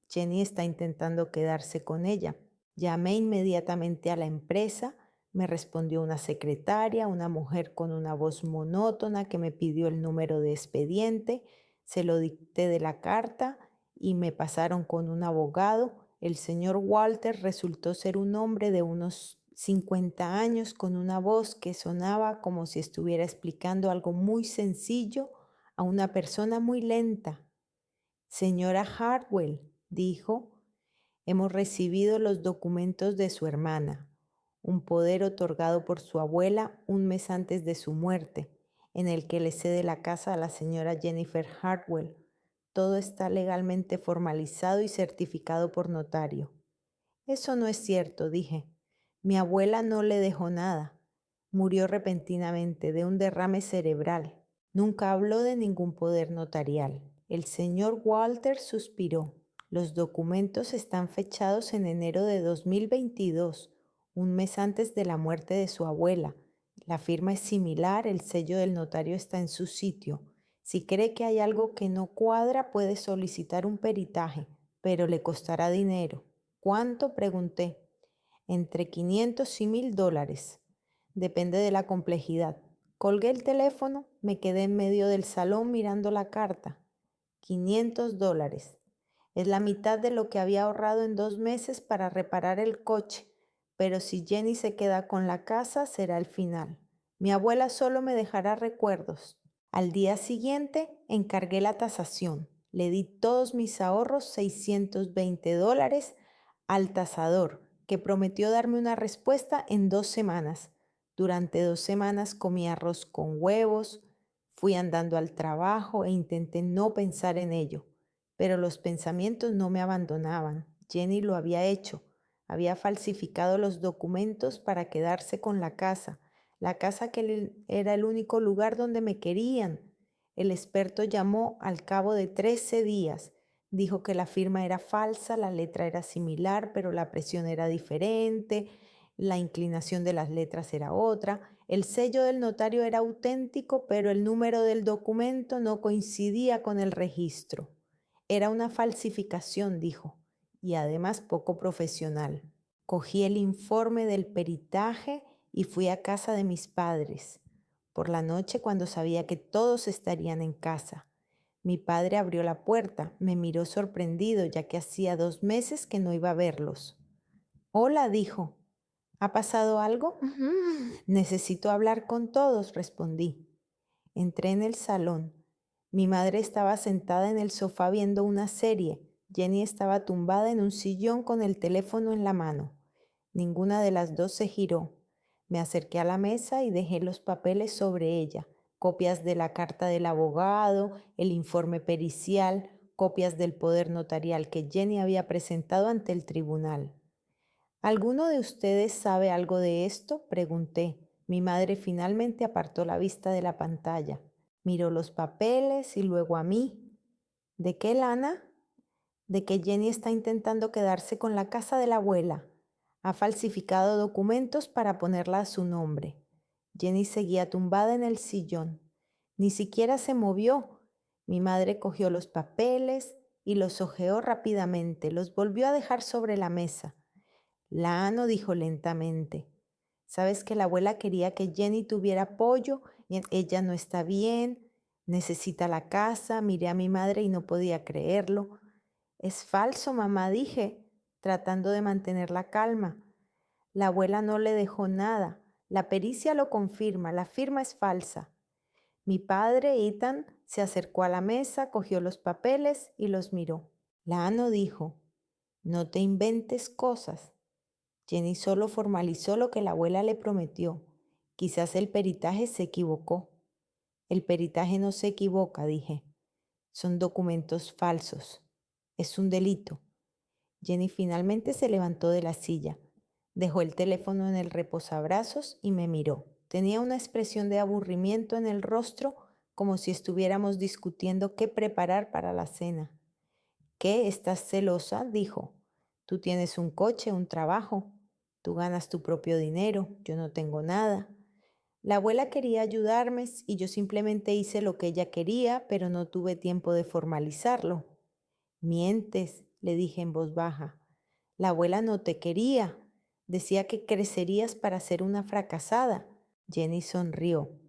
Jenny está intentando quedarse con ella. Llamé inmediatamente a la empresa. Me respondió una secretaria, una mujer con una voz monótona que me pidió el número de expediente. Se lo dicté de la carta y me pasaron con un abogado. El señor Walter resultó ser un hombre de unos 50 años con una voz que sonaba como si estuviera explicando algo muy sencillo a una persona muy lenta. Señora Hartwell, dijo, hemos recibido los documentos de su hermana, un poder otorgado por su abuela un mes antes de su muerte, en el que le cede la casa a la señora Jennifer Hartwell. Todo está legalmente formalizado y certificado por notario. Eso no es cierto, dije. Mi abuela no le dejó nada. Murió repentinamente de un derrame cerebral. Nunca habló de ningún poder notarial. El señor Walter suspiró. Los documentos están fechados en enero de 2022, un mes antes de la muerte de su abuela. La firma es similar, el sello del notario está en su sitio. Si cree que hay algo que no cuadra, puede solicitar un peritaje, pero le costará dinero. ¿Cuánto?, pregunté. Entre 500 y $1000. Depende de la complejidad. Colgué el teléfono, me quedé en medio del salón mirando la carta. $500. Es la mitad de lo que había ahorrado en 2 meses para reparar el coche, pero si Jenny se queda con la casa será el final. Mi abuela solo me dejará recuerdos. Al día siguiente encargué la tasación. Le di todos mis ahorros, $620, al tasador, que prometió darme una respuesta en 2 semanas. Durante 2 semanas comí arroz con huevos, fui andando al trabajo e intenté no pensar en ello. Pero los pensamientos no me abandonaban. Jenny lo había hecho. Había falsificado los documentos para quedarse con la casa que era el único lugar donde me querían. El experto llamó al cabo de 13 días. Dijo que la firma era falsa, la letra era similar, pero la presión era diferente, la inclinación de las letras era otra, el sello del notario era auténtico, pero el número del documento no coincidía con el registro. Era una falsificación, dijo, y además poco profesional. Cogí el informe del peritaje y fui a casa de mis padres. Por la noche, cuando sabía que todos estarían en casa, mi padre abrió la puerta, me miró sorprendido, ya que hacía 2 meses que no iba a verlos. Hola, dijo. ¿Ha pasado algo? Necesito hablar con todos, respondí. Entré en el salón. Mi madre estaba sentada en el sofá viendo una serie. Jenny estaba tumbada en un sillón con el teléfono en la mano. Ninguna de las dos se giró. Me acerqué a la mesa y dejé los papeles sobre ella. Copias de la carta del abogado, el informe pericial, copias del poder notarial que Jenny había presentado ante el tribunal. ¿Alguno de ustedes sabe algo de esto?, pregunté. Mi madre finalmente apartó la vista de la pantalla. Miró los papeles y luego a mí. ¿De qué, Lana? De que Jenny está intentando quedarse con la casa de la abuela. Ha falsificado documentos para ponerla a su nombre. Jenny seguía tumbada en el sillón. Ni siquiera se movió. Mi madre cogió los papeles y los hojeó rápidamente. Los volvió a dejar sobre la mesa. Lano dijo lentamente: sabes que la abuela quería que Jenny tuviera apoyo y ella no está bien, necesita la casa. Miré a mi madre y no podía creerlo. Es falso, mamá, dije, tratando de mantener la calma. La abuela no le dejó nada. La pericia lo confirma, la firma es falsa. Mi padre, Ethan, se acercó a la mesa, cogió los papeles y los miró. Lano dijo: no te inventes cosas. Jenny solo formalizó lo que la abuela le prometió. Quizás el peritaje se equivocó. El peritaje no se equivoca, dije. Son documentos falsos. Es un delito. Jenny finalmente se levantó de la silla, dejó el teléfono en el reposabrazos y me miró. Tenía una expresión de aburrimiento en el rostro, como si estuviéramos discutiendo qué preparar para la cena. ¿Qué? ¿Estás celosa?, dijo. Tú tienes un coche, un trabajo. Tú ganas tu propio dinero. Yo no tengo nada. La abuela quería ayudarme y yo simplemente hice lo que ella quería, pero no tuve tiempo de formalizarlo. Mientes, le dije en voz baja. La abuela no te quería. Decía que crecerías para ser una fracasada. Jenny sonrió.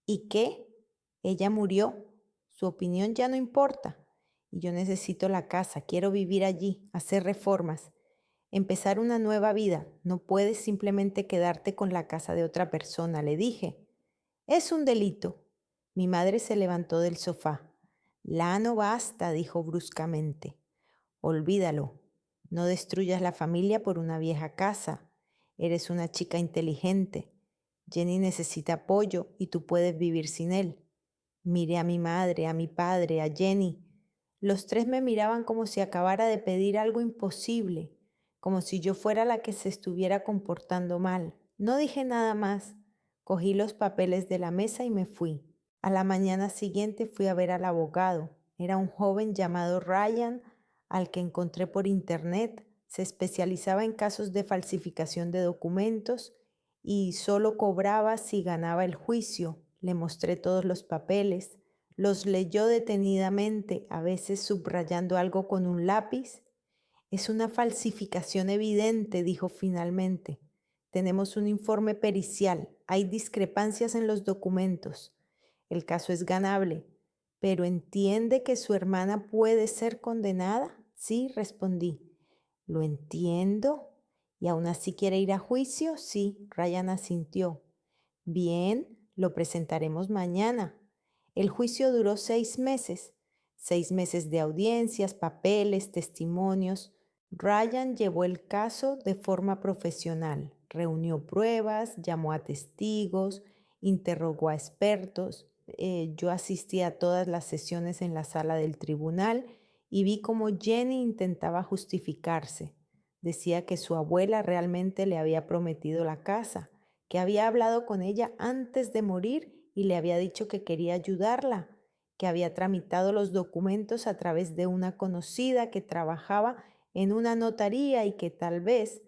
¿Y qué? Ella murió. Su opinión ya no importa. Y yo necesito la casa. Quiero vivir allí, hacer reformas, empezar una nueva vida. No puedes simplemente quedarte con la casa de otra persona, le dije. Es un delito. Mi madre se levantó del sofá. Lano, basta, dijo bruscamente. Olvídalo. No destruyas la familia por una vieja casa. Eres una chica inteligente. Jenny necesita apoyo y tú puedes vivir sin él. Miré a mi madre, a mi padre, a Jenny. Los tres me miraban como si acabara de pedir algo imposible, como si yo fuera la que se estuviera comportando mal. No dije nada más. Cogí los papeles de la mesa y me fui. A la mañana siguiente fui a ver al abogado. Era un joven llamado Ryan, al que encontré por internet. Se especializaba en casos de falsificación de documentos y solo cobraba si ganaba el juicio. Le mostré todos los papeles. Los leyó detenidamente, a veces subrayando algo con un lápiz. Es una falsificación evidente, dijo finalmente. Tenemos un informe pericial. Hay discrepancias en los documentos. El caso es ganable. ¿Pero entiende que su hermana puede ser condenada? Sí, respondí. Lo entiendo. ¿Y aún así quiere ir a juicio? Sí, Ryan asintió. Bien, lo presentaremos mañana. El juicio duró 6 meses. 6 meses de audiencias, papeles, testimonios. Ryan llevó el caso de forma profesional. Reunió pruebas, llamó a testigos, interrogó a expertos. Yo asistí a todas las sesiones en la sala del tribunal y vi cómo Jenny intentaba justificarse. Decía que su abuela realmente le había prometido la casa, que había hablado con ella antes de morir y le había dicho que quería ayudarla, que había tramitado los documentos a través de una conocida que trabajaba en una notaría y que tal vez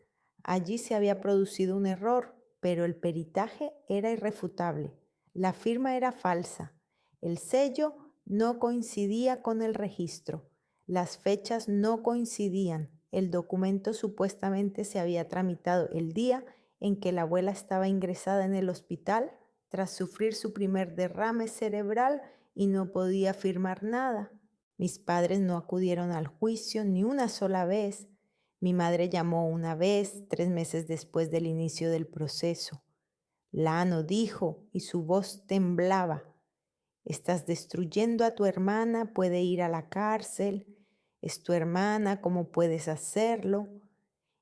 allí se había producido un error, pero el peritaje era irrefutable. La firma era falsa. El sello no coincidía con el registro. Las fechas no coincidían. El documento supuestamente se había tramitado el día en que la abuela estaba ingresada en el hospital tras sufrir su primer derrame cerebral y no podía firmar nada. Mis padres no acudieron al juicio ni una sola vez. Mi madre llamó una vez, 3 meses después del inicio del proceso. Lano dijo, y su voz temblaba: estás destruyendo a tu hermana, puede ir a la cárcel. Es tu hermana, ¿cómo puedes hacerlo?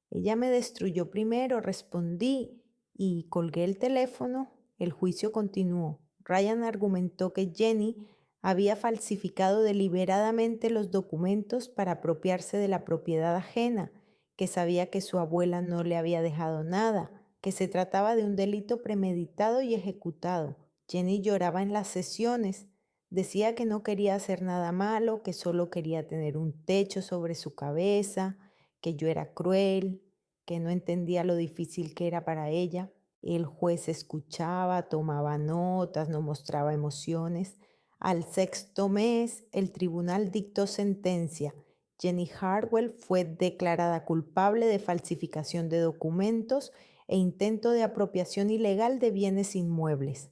Ella me destruyó primero, respondí y colgué el teléfono. El juicio continuó. Ryan argumentó que Jenny había falsificado deliberadamente los documentos para apropiarse de la propiedad ajena, que sabía que su abuela no le había dejado nada, que se trataba de un delito premeditado y ejecutado. Jenny lloraba en las sesiones. Decía que no quería hacer nada malo, que solo quería tener un techo sobre su cabeza, que yo era cruel, que no entendía lo difícil que era para ella. El juez escuchaba, tomaba notas, no mostraba emociones. Al sexto mes, el tribunal dictó sentencia. Jenny Hartwell fue declarada culpable de falsificación de documentos e intento de apropiación ilegal de bienes inmuebles.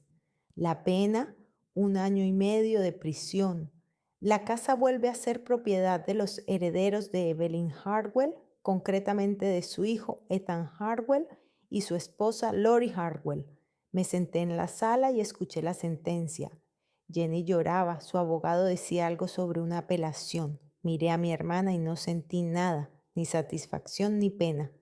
La pena, 1 año y medio de prisión. La casa vuelve a ser propiedad de los herederos de Evelyn Hartwell, concretamente de su hijo Ethan Hartwell y su esposa Lori Hartwell. Me senté en la sala y escuché la sentencia. Jenny lloraba, su abogado decía algo sobre una apelación. Miré a mi hermana y no sentí nada, ni satisfacción ni pena,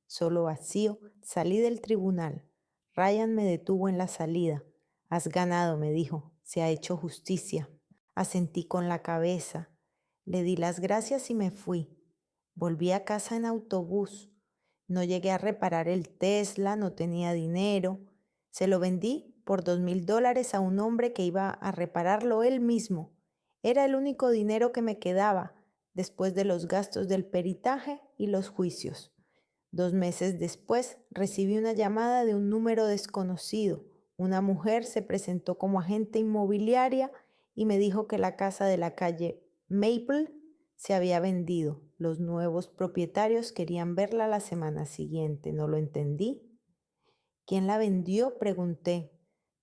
solo vacío. Salí del tribunal. Ryan me detuvo en la salida. Has ganado, me dijo, se ha hecho justicia. Asentí con la cabeza. Le di las gracias y me fui. Volví a casa en autobús. No llegué a reparar el Tesla, no tenía dinero. Se lo vendí por $2,000 a un hombre que iba a repararlo él mismo. Era el único dinero que me quedaba después de los gastos del peritaje y los juicios. 2 meses después recibí una llamada de un número desconocido. Una mujer se presentó como agente inmobiliaria y me dijo que la casa de la calle Maple se había vendido. Los nuevos propietarios querían verla la semana siguiente. No lo entendí. ¿Quién la vendió?, pregunté.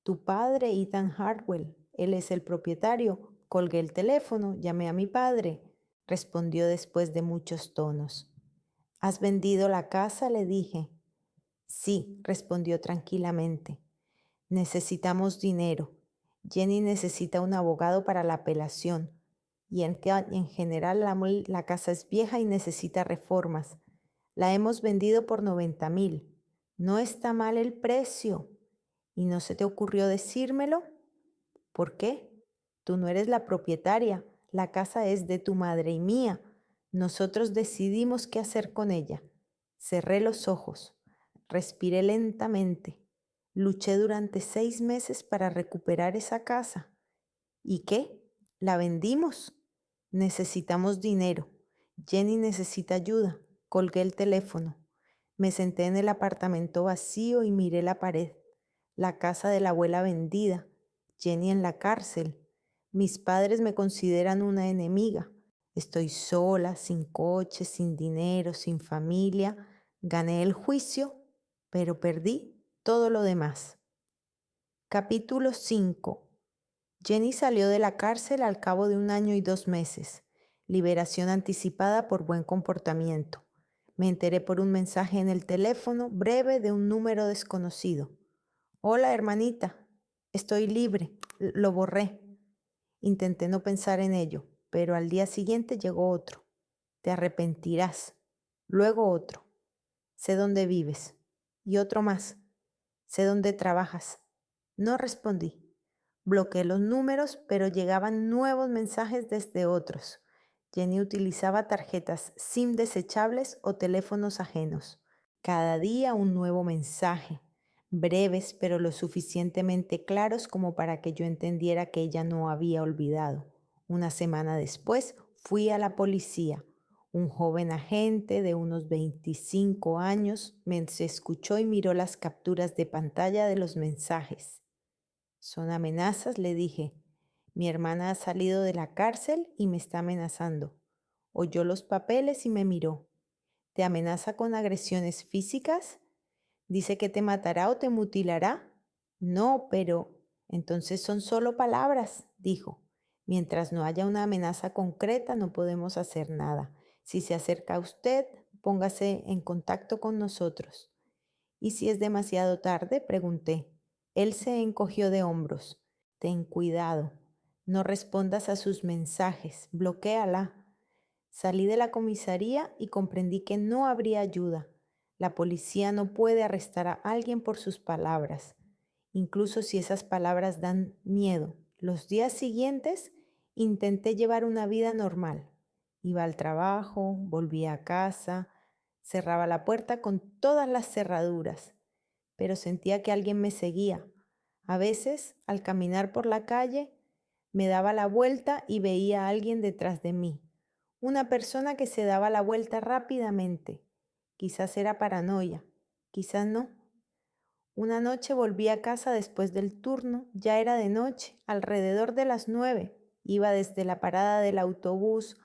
Tu padre, Ethan Hartwell. Él es el propietario. Colgué el teléfono, llamé a mi padre. Respondió después de muchos tonos. ¿Has vendido la casa?, le dije. Sí, respondió tranquilamente. Necesitamos dinero. Jenny necesita un abogado para la apelación. Y en general la casa es vieja y necesita reformas. La hemos vendido por 90,000. No está mal el precio. ¿Y no se te ocurrió decírmelo? ¿Por qué? Tú no eres la propietaria. La casa es de tu madre y mía. Nosotros decidimos qué hacer con ella. Cerré los ojos. Respiré lentamente. Luché durante 6 meses para recuperar esa casa. ¿Y qué? La vendimos. Necesitamos dinero. Jenny necesita ayuda. Colgué el teléfono. Me senté en el apartamento vacío y miré la pared. La casa de la abuela vendida. Jenny en la cárcel. Mis padres me consideran una enemiga. Estoy sola, sin coche, sin dinero, sin familia. Gané el juicio, pero perdí todo lo demás. Capítulo 5. Jenny salió de la cárcel al cabo de 1 año y 2 meses. Liberación anticipada por buen comportamiento. Me enteré por un mensaje en el teléfono breve de un número desconocido. Hola, hermanita. Estoy libre. Lo borré. Intenté no pensar en ello, pero al día siguiente llegó otro. Te arrepentirás. Luego otro. Sé dónde vives. Y otro más. Sé dónde trabajas. No respondí. Bloqueé los números, pero llegaban nuevos mensajes desde otros. Jenny utilizaba tarjetas SIM desechables o teléfonos ajenos. Cada día un nuevo mensaje, breves pero lo suficientemente claros como para que yo entendiera que ella no había olvidado. Una semana después fui a la policía. Un joven agente de unos 25 años me escuchó y miró las capturas de pantalla de los mensajes. Son amenazas, le dije. Mi hermana ha salido de la cárcel y me está amenazando. Oyó los papeles y me miró. ¿Te amenaza con agresiones físicas? ¿Dice que te matará o te mutilará? No, pero entonces son solo palabras, dijo. Mientras no haya una amenaza concreta, no podemos hacer nada. Si se acerca a usted, póngase en contacto con nosotros. ¿Y si es demasiado tarde?, pregunté. Él se encogió de hombros. Ten cuidado. No respondas a sus mensajes. Bloquéala. Salí de la comisaría y comprendí que no habría ayuda. La policía no puede arrestar a alguien por sus palabras, incluso si esas palabras dan miedo. Los días siguientes intenté llevar una vida normal. Iba al trabajo, volvía a casa, cerraba la puerta con todas las cerraduras, pero sentía que alguien me seguía. A veces, al caminar por la calle, me daba la vuelta y veía a alguien detrás de mí. Una persona que se daba la vuelta rápidamente. Quizás era paranoia, quizás no. Una noche volví a casa después del turno, ya era de noche, alrededor de las 9. Iba desde la parada del autobús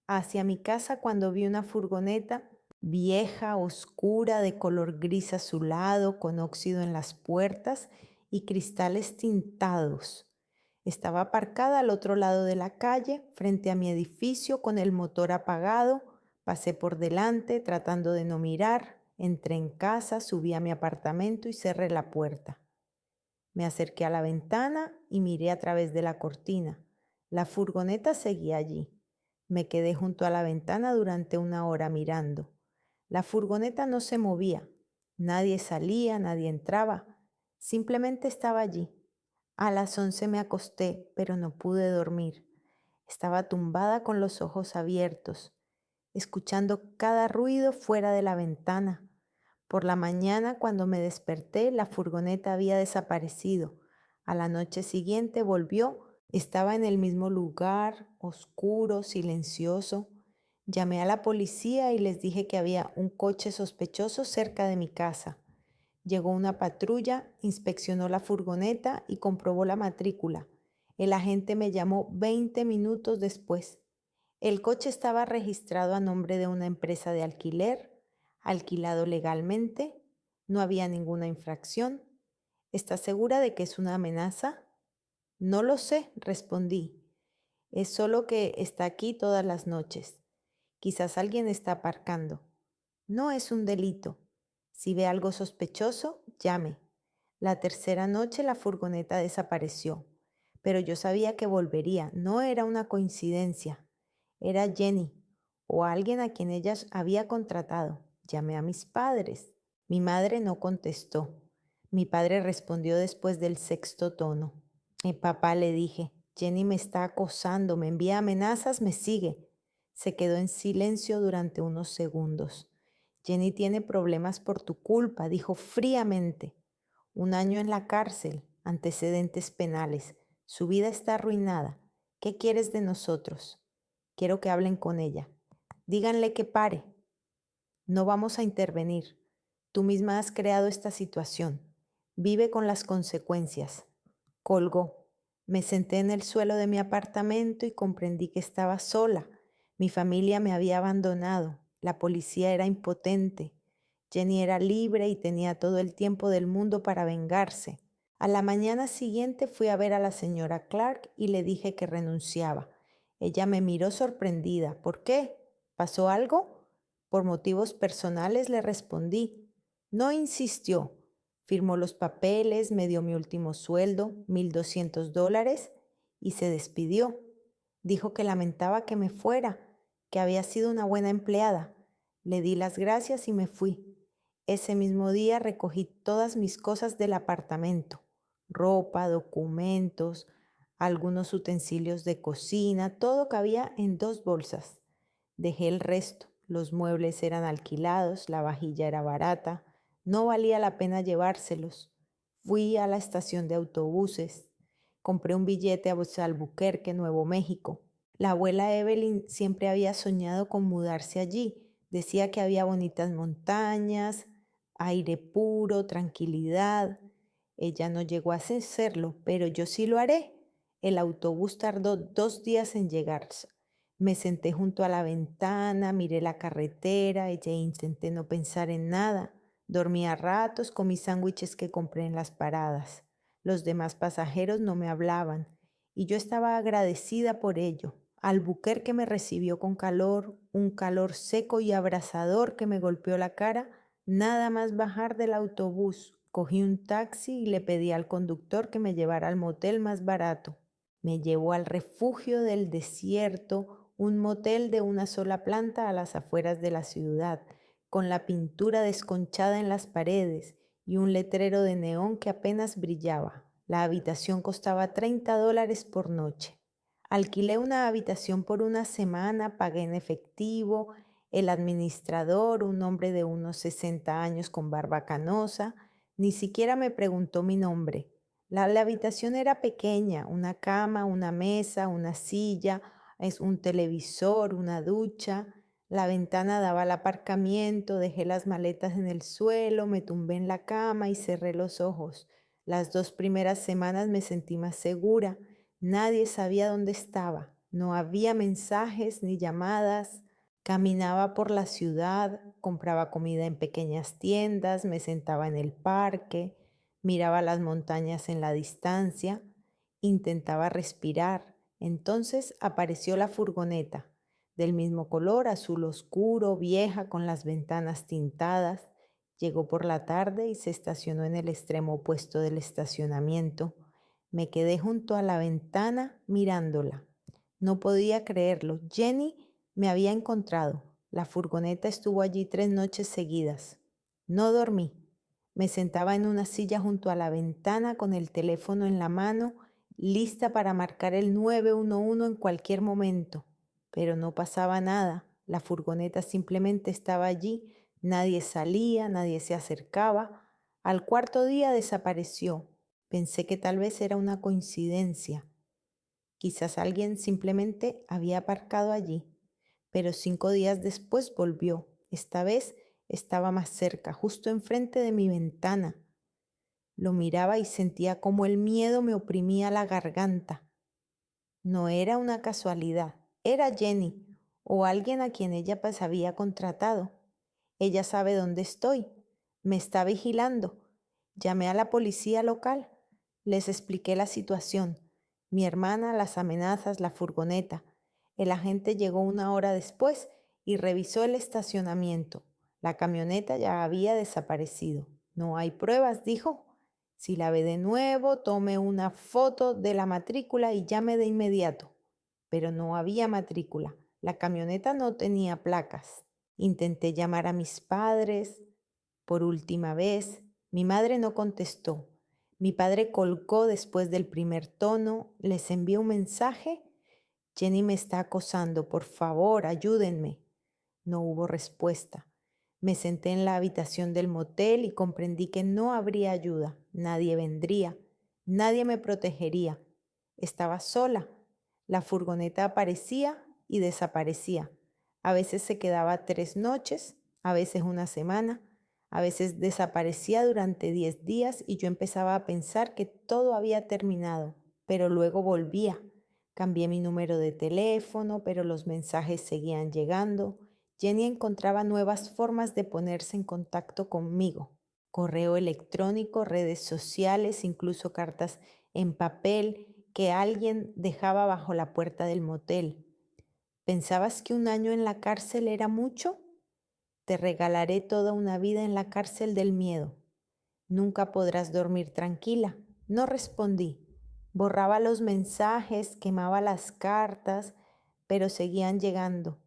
hacia mi casa cuando vi una furgoneta vieja, oscura, de color gris azulado, con óxido en las puertas y cristales tintados. Estaba aparcada al otro lado de la calle, frente a mi edificio, con el motor apagado. Pasé por delante, tratando de no mirar. Entré en casa, subí a mi apartamento y cerré la puerta. Me acerqué a la ventana y miré a través de la cortina. La furgoneta seguía allí. Me quedé junto a la ventana durante una hora mirando. La furgoneta no se movía. Nadie salía, nadie entraba. Simplemente estaba allí. A las 11 me acosté, pero no pude dormir. Estaba tumbada con los ojos abiertos, escuchando cada ruido fuera de la ventana. Por la mañana, cuando me desperté, la furgoneta había desaparecido. A la noche siguiente volvió. Estaba en el mismo lugar, oscuro, silencioso. Llamé a la policía y les dije que había un coche sospechoso cerca de mi casa. Llegó una patrulla, inspeccionó la furgoneta y comprobó la matrícula. El agente me llamó 20 minutos después. El coche estaba registrado a nombre de una empresa de alquiler, alquilado legalmente, no había ninguna infracción. ¿Estás segura de que es una amenaza? No lo sé, respondí. Es solo que está aquí todas las noches. Quizás alguien está aparcando. No es un delito. Si ve algo sospechoso, llame. La tercera noche la furgoneta desapareció, pero yo sabía que volvería. No era una coincidencia. Era Jenny o alguien a quien ella había contratado. Llamé a mis padres. Mi madre no contestó. Mi padre respondió después del sexto tono. Papá, le dije, Jenny me está acosando, me envía amenazas, me sigue. Se quedó en silencio durante unos segundos. Jenny tiene problemas por tu culpa, dijo fríamente. 1 año en la cárcel, antecedentes penales. Su vida está arruinada. ¿Qué quieres de nosotros? Quiero que hablen con ella. Díganle que pare. No vamos a intervenir. Tú misma has creado esta situación. Vive con las consecuencias. Colgó. Me senté en el suelo de mi apartamento y comprendí que estaba sola. Mi familia me había abandonado. La policía era impotente. Jenny era libre y tenía todo el tiempo del mundo para vengarse. A la mañana siguiente fui a ver a la señora Clark y le dije que renunciaba. Ella me miró sorprendida. ¿Por qué? ¿Pasó algo? Por motivos personales, le respondí. No insistió. Firmó los papeles, me dio mi último sueldo, $1,200, y se despidió. Dijo que lamentaba que me fuera, que había sido una buena empleada. Le di las gracias y me fui. Ese mismo día recogí todas mis cosas del apartamento: ropa, documentos, algunos utensilios de cocina, todo cabía en 2 bolsas. Dejé el resto. Los muebles eran alquilados, la vajilla era barata, no valía la pena llevárselos. Fui a la estación de autobuses, compré un billete a Albuquerque, Nuevo México. La abuela Evelyn siempre había soñado con mudarse allí. Decía que había bonitas montañas, aire puro, tranquilidad. Ella no llegó a hacerlo, pero yo sí lo haré. El autobús tardó 2 días en llegar. Me senté junto a la ventana, miré la carretera e intenté no pensar en nada. Dormí a ratos, comí sándwiches que compré en las paradas. Los demás pasajeros no me hablaban y yo estaba agradecida por ello. Albuquerque me recibió con calor, un calor seco y abrasador que me golpeó la cara. Nada más bajar del autobús, cogí un taxi y le pedí al conductor que me llevara al motel más barato. Me llevó al refugio del desierto, un motel de una sola planta a las afueras de la ciudad, con la pintura desconchada en las paredes y un letrero de neón que apenas brillaba. La habitación costaba $30 por noche. Alquilé una habitación por una semana, pagué en efectivo. El administrador, un hombre de unos 60 años con barba canosa, ni siquiera me preguntó mi nombre. La habitación era pequeña: una cama, una mesa, una silla, un televisor, una ducha. La ventana daba al aparcamiento, dejé las maletas en el suelo, me tumbé en la cama y cerré los ojos. Las 2 primeras semanas me sentí más segura. Nadie sabía dónde estaba. No había mensajes ni llamadas. Caminaba por la ciudad, compraba comida en pequeñas tiendas, me sentaba en el parque, miraba las montañas en la distancia, intentaba respirar. Entonces apareció la furgoneta del mismo color, azul oscuro, vieja, con las ventanas tintadas. Llegó por la tarde y se estacionó en el extremo opuesto del estacionamiento. Me quedé junto a la ventana mirándola. No podía creerlo. Jenny me había encontrado. La furgoneta estuvo allí 3 noches seguidas. No dormí. Me sentaba en una silla junto a la ventana con el teléfono en la mano, lista para marcar el 911 en cualquier momento. Pero no pasaba nada. La furgoneta simplemente estaba allí. Nadie salía, nadie se acercaba. Al cuarto día desapareció. Pensé que tal vez era una coincidencia. Quizás alguien simplemente había aparcado allí, pero 5 días después volvió. Esta vez estaba más cerca, justo enfrente de mi ventana. Lo miraba y sentía como el miedo me oprimía la garganta. No era una casualidad, era Jenny o alguien a quien ella pues había contratado. Ella sabe dónde estoy, me está vigilando. Llamé a la policía local, les expliqué la situación, mi hermana, las amenazas, la furgoneta. El agente llegó 1 hora después y revisó el estacionamiento. La camioneta ya había desaparecido. No hay pruebas, dijo. Si la ve de nuevo, tome una foto de la matrícula y llame de inmediato. Pero no había matrícula. La camioneta no tenía placas. Intenté llamar a mis padres por última vez. Mi madre no contestó. Mi padre colgó después del primer tono. Les envié un mensaje. Jenny me está acosando. Por favor, ayúdenme. No hubo respuesta. Me senté en la habitación del motel y comprendí que no habría ayuda. Nadie vendría. Nadie me protegería. Estaba sola. La furgoneta aparecía y desaparecía. A veces se quedaba 3 noches, a veces una semana, a veces desaparecía durante 10 días y yo empezaba a pensar que todo había terminado, pero luego volvía. Cambié mi número de teléfono, pero los mensajes seguían llegando. Jenny encontraba nuevas formas de ponerse en contacto conmigo. Correo electrónico, redes sociales, incluso cartas en papel que alguien dejaba bajo la puerta del motel. ¿Pensabas que un año en la cárcel era mucho? Te regalaré toda una vida en la cárcel del miedo. Nunca podrás dormir tranquila. No respondí. Borraba los mensajes, quemaba las cartas, pero seguían llegando.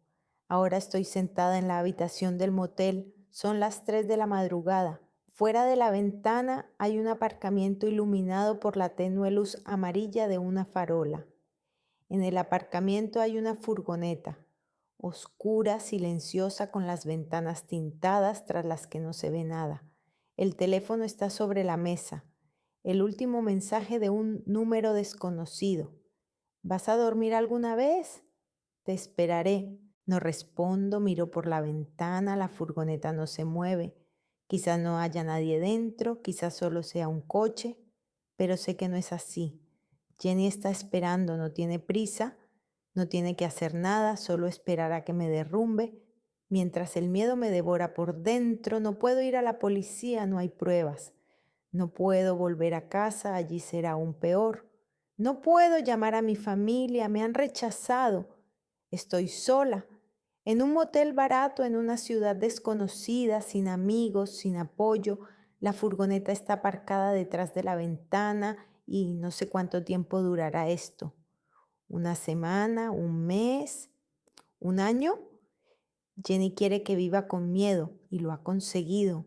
Ahora estoy sentada en la habitación del motel. Son las 3 de la madrugada. Fuera de la ventana hay un aparcamiento iluminado por la tenue luz amarilla de una farola. En el aparcamiento hay una furgoneta, oscura, silenciosa, con las ventanas tintadas tras las que no se ve nada. El teléfono está sobre la mesa. El último mensaje de un número desconocido. ¿Vas a dormir alguna vez? Te esperaré. No respondo, miro por la ventana, la furgoneta no se mueve. Quizás no haya nadie dentro, quizás solo sea un coche, pero sé que no es así. Jenny está esperando, no tiene prisa, no tiene que hacer nada, solo esperar a que me derrumbe. Mientras el miedo me devora por dentro, no puedo ir a la policía, no hay pruebas. No puedo volver a casa, allí será aún peor. No puedo llamar a mi familia, me han rechazado. Estoy sola, en un motel barato en una ciudad desconocida, sin amigos, sin apoyo. La furgoneta está aparcada detrás de la ventana y no sé cuánto tiempo durará esto. ¿Una semana? ¿Un mes? ¿Un año? Jenny quiere que viva con miedo y lo ha conseguido,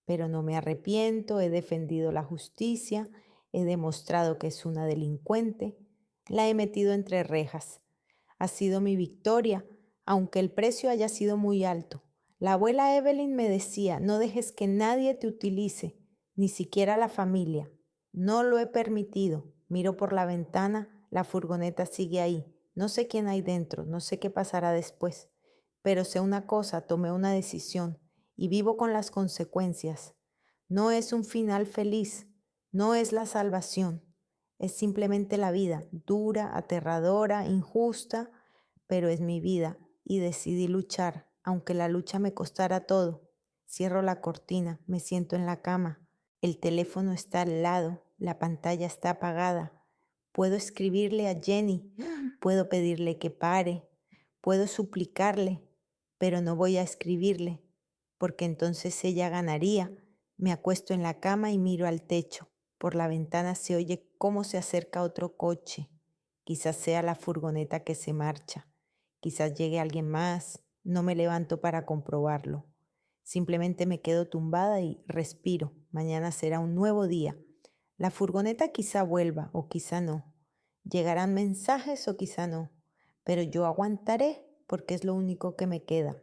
pero no me arrepiento, he defendido la justicia, he demostrado que es una delincuente, la he metido entre rejas. Ha sido mi victoria, aunque el precio haya sido muy alto. La abuela Evelyn me decía, no dejes que nadie te utilice, ni siquiera la familia. No lo he permitido. Miro por la ventana, la furgoneta sigue ahí. No sé quién hay dentro, no sé qué pasará después. Pero sé una cosa, tomé una decisión y vivo con las consecuencias. No es un final feliz, no es la salvación, es simplemente la vida, dura, aterradora, injusta, pero es mi vida y decidí luchar, aunque la lucha me costara todo. Cierro la cortina, me siento en la cama, el teléfono está al lado, la pantalla está apagada. Puedo escribirle a Jenny, puedo pedirle que pare, puedo suplicarle, pero no voy a escribirle, porque entonces ella ganaría. Me acuesto en la cama y miro al techo. Por la ventana se oye cómo se acerca otro coche. Quizás sea la furgoneta que se marcha. Quizás llegue alguien más. No me levanto para comprobarlo. Simplemente me quedo tumbada y respiro. Mañana será un nuevo día. La furgoneta quizá vuelva o quizá no. Llegarán mensajes o quizá no. Pero yo aguantaré porque es lo único que me queda.